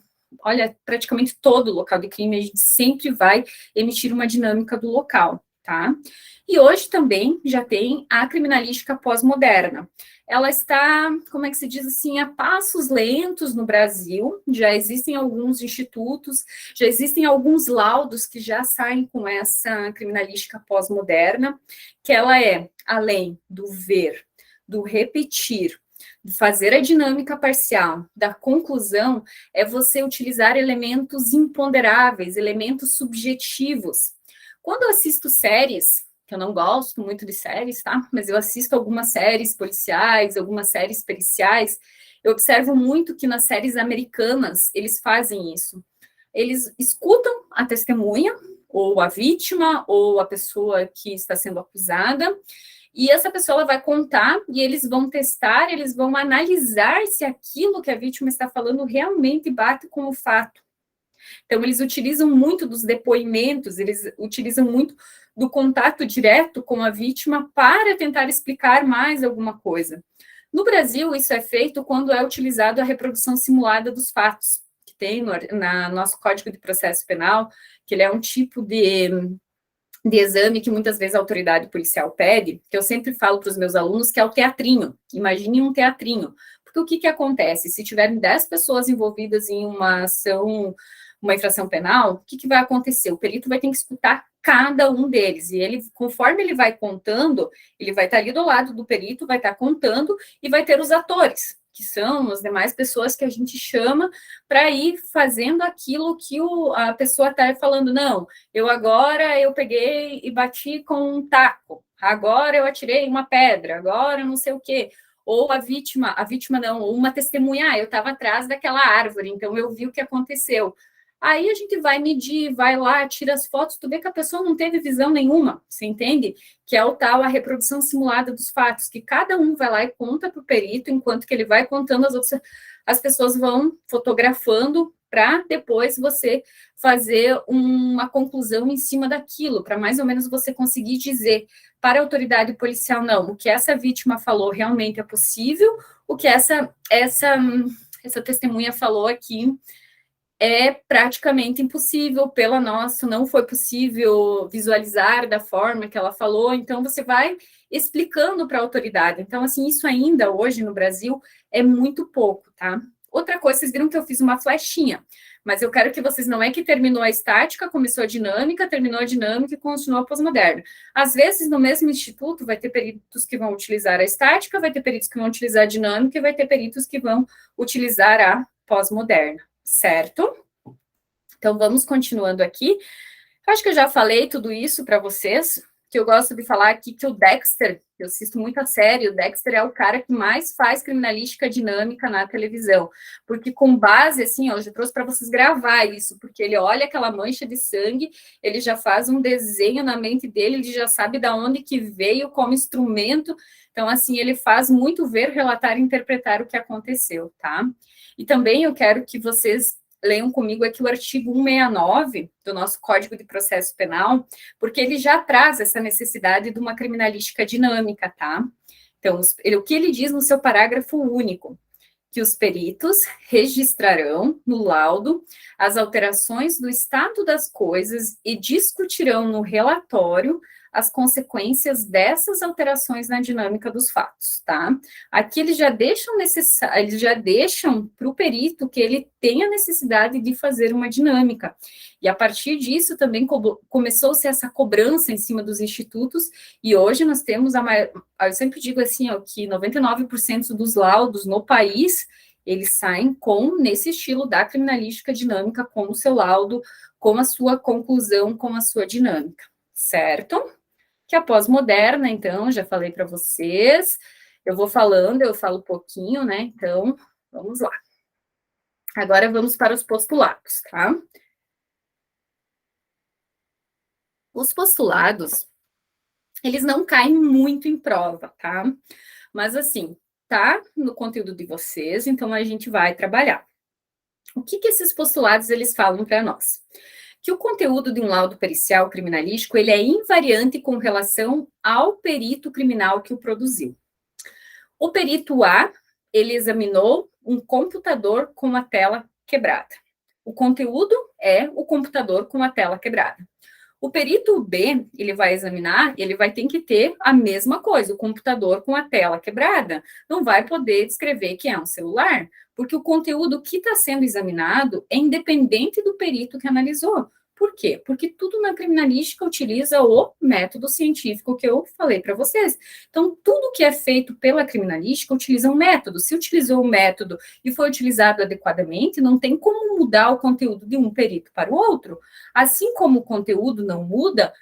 olha, praticamente todo o local de crime, a gente sempre vai emitir uma dinâmica do local, tá? E hoje também já tem a criminalística pós-moderna. Ela está, como é que se diz assim, a passos lentos no Brasil, já existem alguns institutos, já existem alguns laudos que já saem com essa criminalística pós-moderna, que ela é, além do ver, do repetir, de fazer a dinâmica parcial, da conclusão, é você utilizar elementos imponderáveis, elementos subjetivos. Quando eu assisto séries, que eu não gosto muito de séries, tá? Mas eu assisto algumas séries policiais, algumas séries periciais, eu observo muito que nas séries americanas, eles fazem isso. Eles escutam a testemunha, ou a vítima, ou a pessoa que está sendo acusada, e essa pessoa vai contar, e eles vão testar, eles vão analisar se aquilo que a vítima está falando realmente bate com o fato. Então, eles utilizam muito dos depoimentos, eles utilizam muito do contato direto com a vítima para tentar explicar mais alguma coisa. No Brasil, isso é feito quando é utilizado a reprodução simulada dos fatos, que tem no nosso Código de Processo Penal, que ele é um tipo de exame que muitas vezes a autoridade policial pede, que eu sempre falo para os meus alunos que é o teatrinho. Imagine um teatrinho. Porque o que acontece? Se tiverem 10 pessoas envolvidas em uma ação, uma infração penal, o que vai acontecer? O perito vai ter que escutar cada um deles, e ele, conforme ele vai contando, ele vai estar ali do lado do perito, vai estar contando, e vai ter os atores, que são as demais pessoas que a gente chama para ir fazendo aquilo que a pessoa está falando. Não, eu peguei e bati com um taco, agora eu atirei uma pedra, agora não sei o quê. Ou a vítima não, ou uma testemunha, eu estava atrás daquela árvore, então eu vi o que aconteceu. Aí a gente vai medir, vai lá, tira as fotos, tu vê que a pessoa não teve visão nenhuma, você entende? Que é o tal, a reprodução simulada dos fatos, que cada um vai lá e conta para o perito, enquanto que ele vai contando, as pessoas vão fotografando para depois você fazer uma conclusão em cima daquilo, para mais ou menos você conseguir dizer para a autoridade policial, não, o que essa vítima falou realmente é possível, o que essa testemunha falou aqui é praticamente impossível pela nossa, não foi possível visualizar da forma que ela falou, então você vai explicando para a autoridade. Então, assim, isso ainda hoje no Brasil é muito pouco, tá? Outra coisa, vocês viram que eu fiz uma flechinha, mas eu quero que vocês, não é que terminou a estática, começou a dinâmica, terminou a dinâmica e continuou a pós-moderna. Às vezes, no mesmo instituto, vai ter peritos que vão utilizar a estática, vai ter peritos que vão utilizar a dinâmica e vai ter peritos que vão utilizar a pós-moderna. Certo? Então, vamos continuando aqui. Acho que eu já falei tudo isso para vocês, que eu gosto de falar aqui que o Dexter, eu assisto muito a série, o Dexter é o cara que mais faz criminalística dinâmica na televisão, porque com base, assim, eu já trouxe para vocês gravar isso, porque ele olha aquela mancha de sangue, ele já faz um desenho na mente dele, ele já sabe de onde que veio, como instrumento, então, assim, ele faz muito ver, relatar e interpretar o que aconteceu, tá? E também eu quero que vocês leiam comigo aqui o artigo 169 do nosso Código de Processo Penal, porque ele já traz essa necessidade de uma criminalística dinâmica, tá? Então, o que ele diz no seu parágrafo único? Que os peritos registrarão no laudo as alterações do estado das coisas e discutirão no relatório as consequências dessas alterações na dinâmica dos fatos, tá? Aqui eles já deixam para o perito que ele tem a necessidade de fazer uma dinâmica. E a partir disso também começou-se essa cobrança em cima dos institutos, e hoje nós temos eu sempre digo assim, ó, que 99% dos laudos no país, eles saem nesse estilo da criminalística dinâmica, com o seu laudo, com a sua conclusão, com a sua dinâmica, certo? Que a pós-moderna, então, já falei para vocês, eu falo pouquinho, né? Então, vamos lá. Agora vamos para os postulados, tá? Os postulados, eles não caem muito em prova, tá? Mas, assim, tá no conteúdo de vocês, então a gente vai trabalhar. O que esses postulados, eles falam para nós? Que o conteúdo de um laudo pericial criminalístico, ele é invariante com relação ao perito criminal que o produziu. O perito A, ele examinou um computador com a tela quebrada. O conteúdo é o computador com a tela quebrada. O perito B, ele vai examinar, ele vai ter que ter a mesma coisa, o computador com a tela quebrada. Não vai poder descrever que é um celular, porque o conteúdo que está sendo examinado é independente do perito que analisou. Por quê? Porque tudo na criminalística utiliza o método científico que eu falei para vocês. Então, tudo que é feito pela criminalística utiliza um método. Se utilizou o método e foi utilizado adequadamente, não tem como mudar o conteúdo de um perito para o outro. Assim como o conteúdo não muda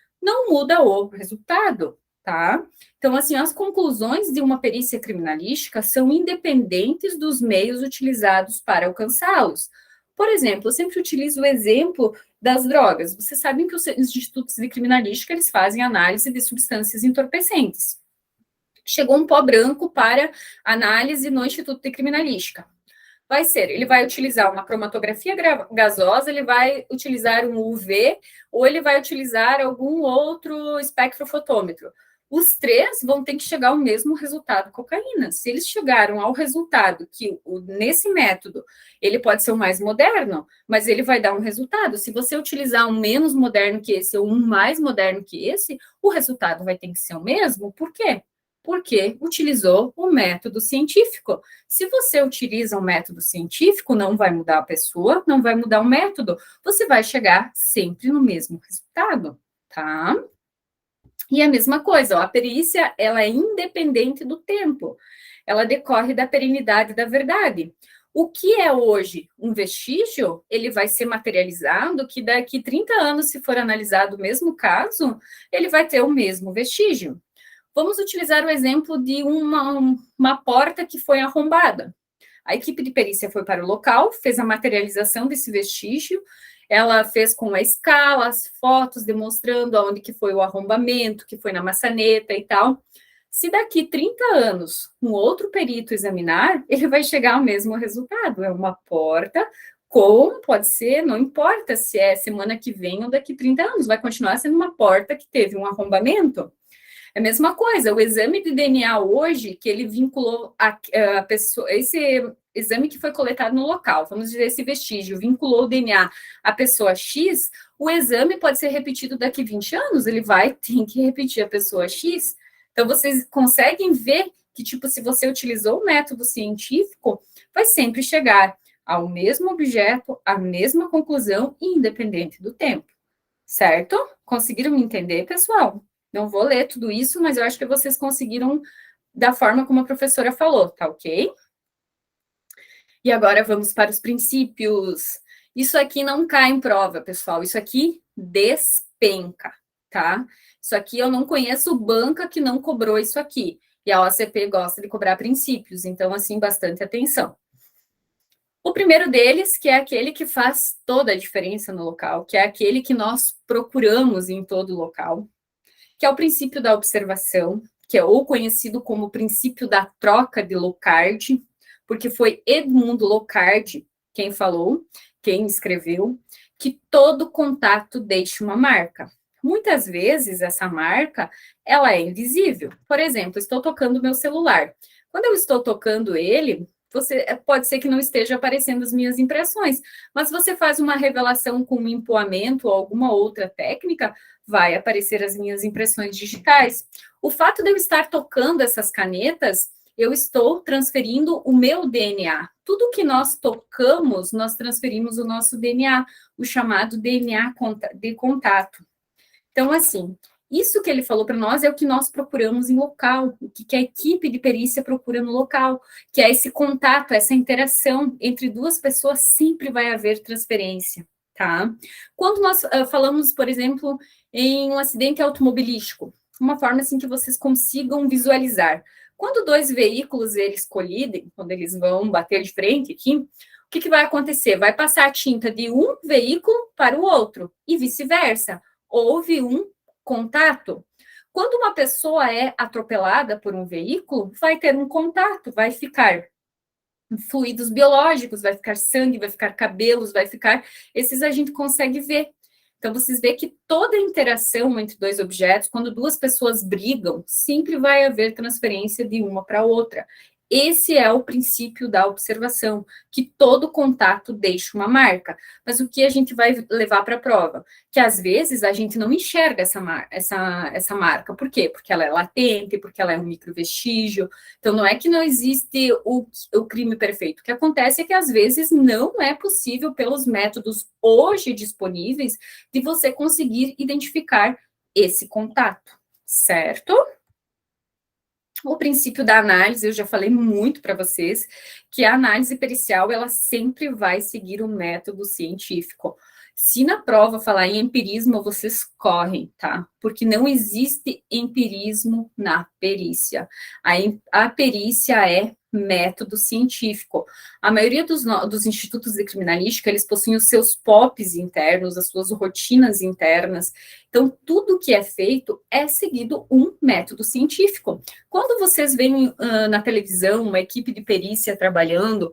o resultado, tá? Então, assim, as conclusões de uma perícia criminalística são independentes dos meios utilizados para alcançá-los. Por exemplo, eu sempre utilizo o exemplo das drogas. Vocês sabem que os institutos de criminalística, eles fazem análise de substâncias entorpecentes. Chegou um pó branco para análise no Instituto de Criminalística. vai ser, ele vai utilizar uma cromatografia gasosa, ele vai utilizar um UV, ou ele vai utilizar algum outro espectrofotômetro. Os três vão ter que chegar ao mesmo resultado cocaína. Se eles chegaram ao resultado que nesse método ele pode ser o mais moderno, mas ele vai dar um resultado. Se você utilizar um menos moderno que esse ou um mais moderno que esse, o resultado vai ter que ser o mesmo. Por quê? Porque utilizou o método científico. Se você utiliza um método científico, não vai mudar a pessoa, não vai mudar o método, você vai chegar sempre no mesmo resultado, tá? E a mesma coisa, ó, a perícia, ela é independente do tempo, ela decorre da perenidade da verdade. O que é hoje um vestígio, ele vai ser materializado que daqui 30 anos, se for analisado o mesmo caso, ele vai ter o mesmo vestígio. Vamos utilizar o exemplo de uma porta que foi arrombada. A equipe de perícia foi para o local, fez a materialização desse vestígio, ela fez com a escala, as fotos demonstrando aonde que foi o arrombamento, que foi na maçaneta e tal. Se daqui 30 anos um outro perito examinar, ele vai chegar ao mesmo resultado. É uma porta com, pode ser, não importa se é semana que vem ou daqui 30 anos, vai continuar sendo uma porta que teve um arrombamento. É a mesma coisa, o exame de DNA hoje, que ele vinculou a pessoa, esse exame que foi coletado no local, vamos dizer, esse vestígio, vinculou o DNA à pessoa X, o exame pode ser repetido daqui 20 anos, ele tem que repetir a pessoa X. Então, vocês conseguem ver que, tipo, se você utilizou o método científico, vai sempre chegar ao mesmo objeto, à mesma conclusão, independente do tempo, certo? Conseguiram me entender, pessoal? Não vou ler tudo isso, mas eu acho que vocês conseguiram da forma como a professora falou, tá ok? E agora vamos para os princípios. Isso aqui não cai em prova, pessoal. Isso aqui despenca, tá? Isso aqui eu não conheço banca que não cobrou isso aqui. E a OCP gosta de cobrar princípios, então, assim, bastante atenção. O primeiro deles, que é aquele que faz toda a diferença no local, que é aquele que nós procuramos em todo local, que é o princípio da observação, que é ou conhecido como o princípio da troca de Locard, porque foi Edmundo Locard quem falou, quem escreveu, que todo contato deixa uma marca. Muitas vezes essa marca, ela é invisível. Por exemplo, estou tocando meu celular. Quando eu estou tocando ele, pode ser que não esteja aparecendo as minhas impressões, mas você faz uma revelação com um empoamento ou alguma outra técnica, vai aparecer as minhas impressões digitais. O fato de eu estar tocando essas canetas, eu estou transferindo o meu DNA. Tudo que nós tocamos, nós transferimos o nosso DNA, o chamado DNA de contato. Então, assim, isso que ele falou para nós é o que nós procuramos em local, o que a equipe de perícia procura no local, que é esse contato, essa interação entre duas pessoas, sempre vai haver transferência, tá? Quando nós falamos, por exemplo, em um acidente automobilístico, uma forma assim que vocês consigam visualizar. Quando dois veículos, eles colidem, quando eles vão bater de frente aqui, o que vai acontecer? Vai passar a tinta de um veículo para o outro, e vice-versa. Houve um contato. Quando uma pessoa é atropelada por um veículo, vai ter um contato, vai ficar fluidos biológicos, vai ficar sangue, vai ficar cabelos, vai ficar... Esses a gente consegue ver. Então, vocês veem que toda interação entre dois objetos, quando duas pessoas brigam, sempre vai haver transferência de uma para outra. Esse é o princípio da observação, que todo contato deixa uma marca. Mas o que a gente vai levar para a prova? Que às vezes a gente não enxerga essa marca. Por quê? Porque ela é latente, porque ela é um microvestígio. Então, não é que não existe o crime perfeito. O que acontece é que às vezes não é possível, pelos métodos hoje disponíveis, de você conseguir identificar esse contato, certo? O princípio da análise, eu já falei muito para vocês, que a análise pericial, ela sempre vai seguir o método científico. Se na prova falar em empirismo, vocês correm, tá? Porque não existe empirismo na perícia. A perícia é método científico. A maioria dos institutos de criminalística, eles possuem os seus POPs internos, as suas rotinas internas. Então, tudo que é feito é seguido um método científico. Quando vocês veem na televisão uma equipe de perícia trabalhando,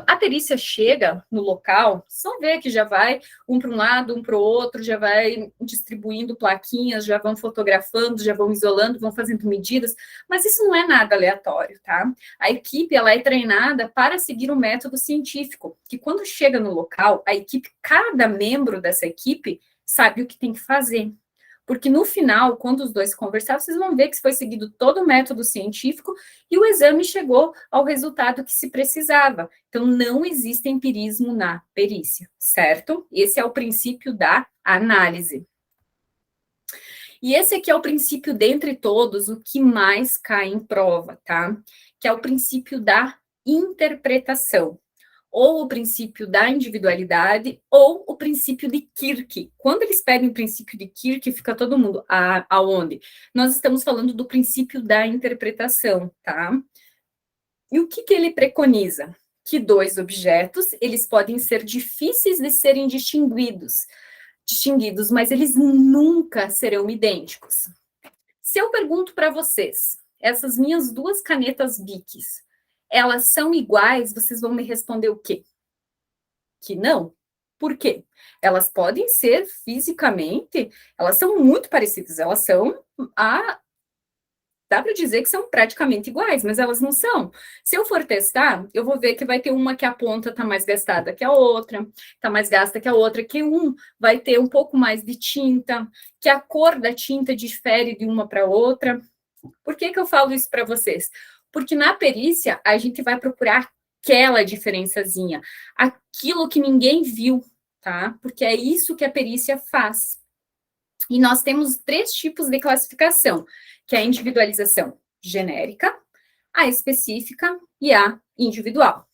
A perícia chega no local, só vê que já vai um para um lado, um para o outro, já vai distribuindo plaquinhas, já vão fotografando, já vão isolando, vão fazendo medidas, mas isso não é nada aleatório, tá? A equipe, ela é treinada para seguir um método científico, que quando chega no local, a equipe, cada membro dessa equipe sabe o que tem que fazer. Porque no final, quando os dois conversaram, vocês vão ver que foi seguido todo o método científico e o exame chegou ao resultado que se precisava. Então, não existe empirismo na perícia, certo? Esse é o princípio da análise. E esse aqui é o princípio, dentre todos, o que mais cai em prova, tá? Que é o princípio da interpretação, ou o princípio da individualidade, ou o princípio de Kirk. Quando eles pedem o princípio de Kirk, fica todo mundo aonde? Nós estamos falando do princípio da interpretação, tá? E o que ele preconiza? Que dois objetos, eles podem ser difíceis de serem distinguidos, mas eles nunca serão idênticos. Se eu pergunto para vocês, essas minhas duas canetas Bics, elas são iguais, vocês vão me responder o quê? Que não. Por quê? Elas podem ser fisicamente, elas são muito parecidas, elas são dá para dizer que são praticamente iguais, mas elas não são. Se eu for testar, eu vou ver que vai ter uma que a ponta está mais gastada que a outra, está mais gasta que a outra, que um vai ter um pouco mais de tinta, que a cor da tinta difere de uma para outra. Por que eu falo isso para vocês? Porque na perícia, a gente vai procurar aquela diferençazinha, aquilo que ninguém viu, tá? Porque é isso que a perícia faz. E nós temos 3 tipos de classificação, que é a individualização genérica, a específica e a individual.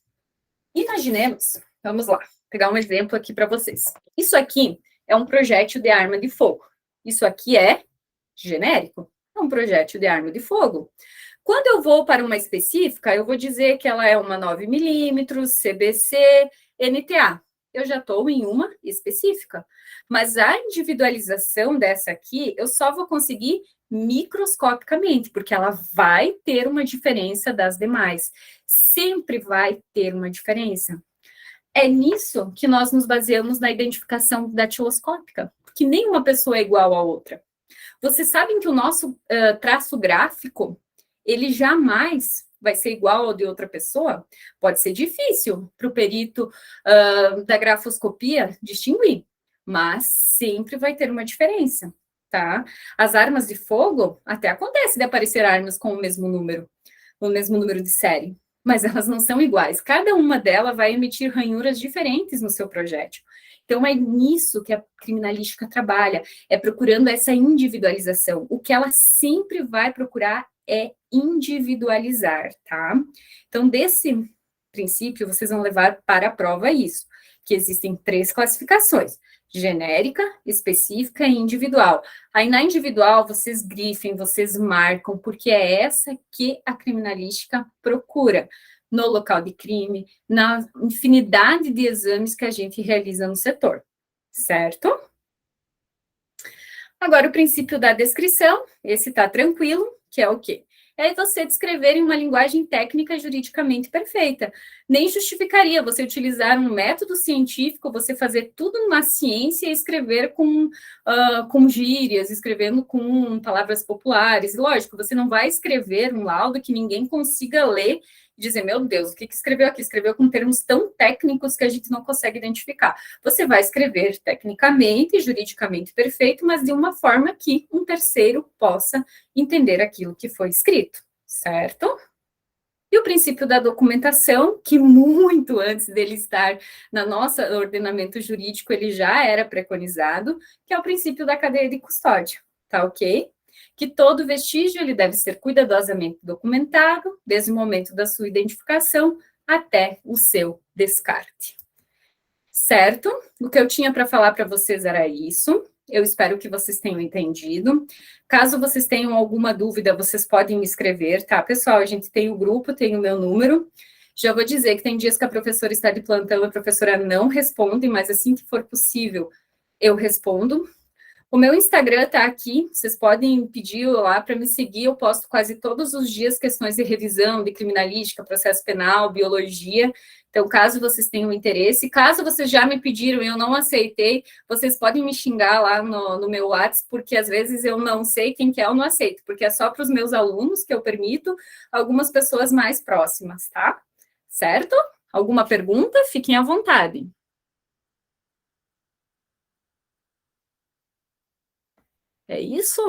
Imaginemos, vamos lá, pegar um exemplo aqui para vocês. Isso aqui é um projétil de arma de fogo. Isso aqui é genérico, é um projétil de arma de fogo. Quando eu vou para uma específica, eu vou dizer que ela é uma 9mm, CBC, NTA. Eu já estou em uma específica. Mas a individualização dessa aqui, eu só vou conseguir microscopicamente, porque ela vai ter uma diferença das demais. Sempre vai ter uma diferença. É nisso que nós nos baseamos na identificação datiloscópica, porque nenhuma pessoa é igual à outra. Vocês sabem que o nosso traço gráfico, ele jamais vai ser igual ao de outra pessoa? Pode ser difícil para o perito da grafoscopia distinguir, mas sempre vai ter uma diferença, tá? As armas de fogo, até acontece de aparecer armas com o mesmo número de série, mas elas não são iguais. Cada uma delas vai emitir ranhuras diferentes no seu projétil. Então, é nisso que a criminalística trabalha, é procurando essa individualização. O que ela sempre vai procurar é individualizar, tá? Então, desse princípio, vocês vão levar para a prova isso, que existem 3 classificações, genérica, específica e individual. Aí, na individual, vocês grifem, vocês marcam, porque é essa que a criminalística procura no local de crime, na infinidade de exames que a gente realiza no setor, certo? Agora, o princípio da descrição, esse está tranquilo, que é o quê? É você descrever em uma linguagem técnica juridicamente perfeita. Nem justificaria você utilizar um método científico, você fazer tudo numa ciência e escrever com gírias, escrevendo com palavras populares. Lógico, você não vai escrever um laudo que ninguém consiga ler e dizer, meu Deus, o que escreveu aqui? Escreveu com termos tão técnicos que a gente não consegue identificar. Você vai escrever tecnicamente, juridicamente perfeito, mas de uma forma que um terceiro possa entender aquilo que foi escrito, certo? E o princípio da documentação, que muito antes dele estar no nosso ordenamento jurídico, ele já era preconizado, que é o princípio da cadeia de custódia, tá ok? Que todo vestígio ele deve ser cuidadosamente documentado, desde o momento da sua identificação até o seu descarte. Certo? O que eu tinha para falar para vocês era isso. Eu espero que vocês tenham entendido. Caso vocês tenham alguma dúvida, vocês podem me escrever, tá? Pessoal, a gente tem o grupo, tem o meu número. Já vou dizer que tem dias que a professora está de plantão, a professora não responde, mas assim que for possível, eu respondo. O meu Instagram está aqui, vocês podem pedir lá para me seguir, eu posto quase todos os dias questões de revisão, de criminalística, processo penal, biologia. Então, caso vocês tenham interesse, caso vocês já me pediram e eu não aceitei, vocês podem me xingar lá no meu WhatsApp, porque às vezes eu não sei quem quer ou não aceito, porque é só para os meus alunos que eu permito, algumas pessoas mais próximas, tá? Certo? Alguma pergunta? Fiquem à vontade. É isso?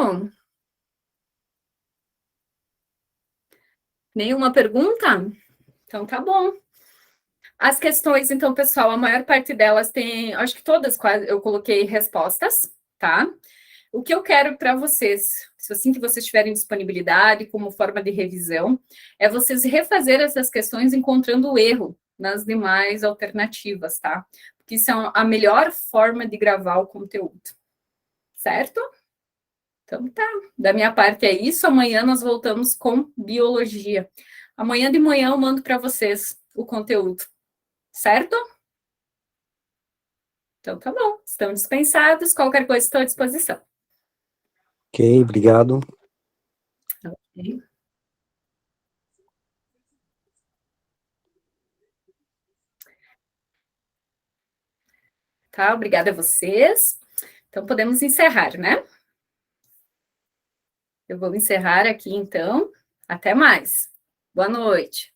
Nenhuma pergunta? Então tá bom. As questões, então, pessoal, a maior parte delas tem, acho que todas quase eu coloquei respostas, tá? O que eu quero para vocês, se assim que vocês tiverem disponibilidade como forma de revisão, é vocês refazer essas questões encontrando o erro nas demais alternativas, tá? Porque isso é a melhor forma de gravar o conteúdo, certo? Então tá, da minha parte é isso. Amanhã nós voltamos com biologia. Amanhã de manhã eu mando para vocês o conteúdo, certo? Então tá bom, estão dispensados. Qualquer coisa estou à disposição. Ok, obrigado. Ok. Tá, obrigada a vocês. Então podemos encerrar, né? Eu vou encerrar aqui então. Até mais. Boa noite.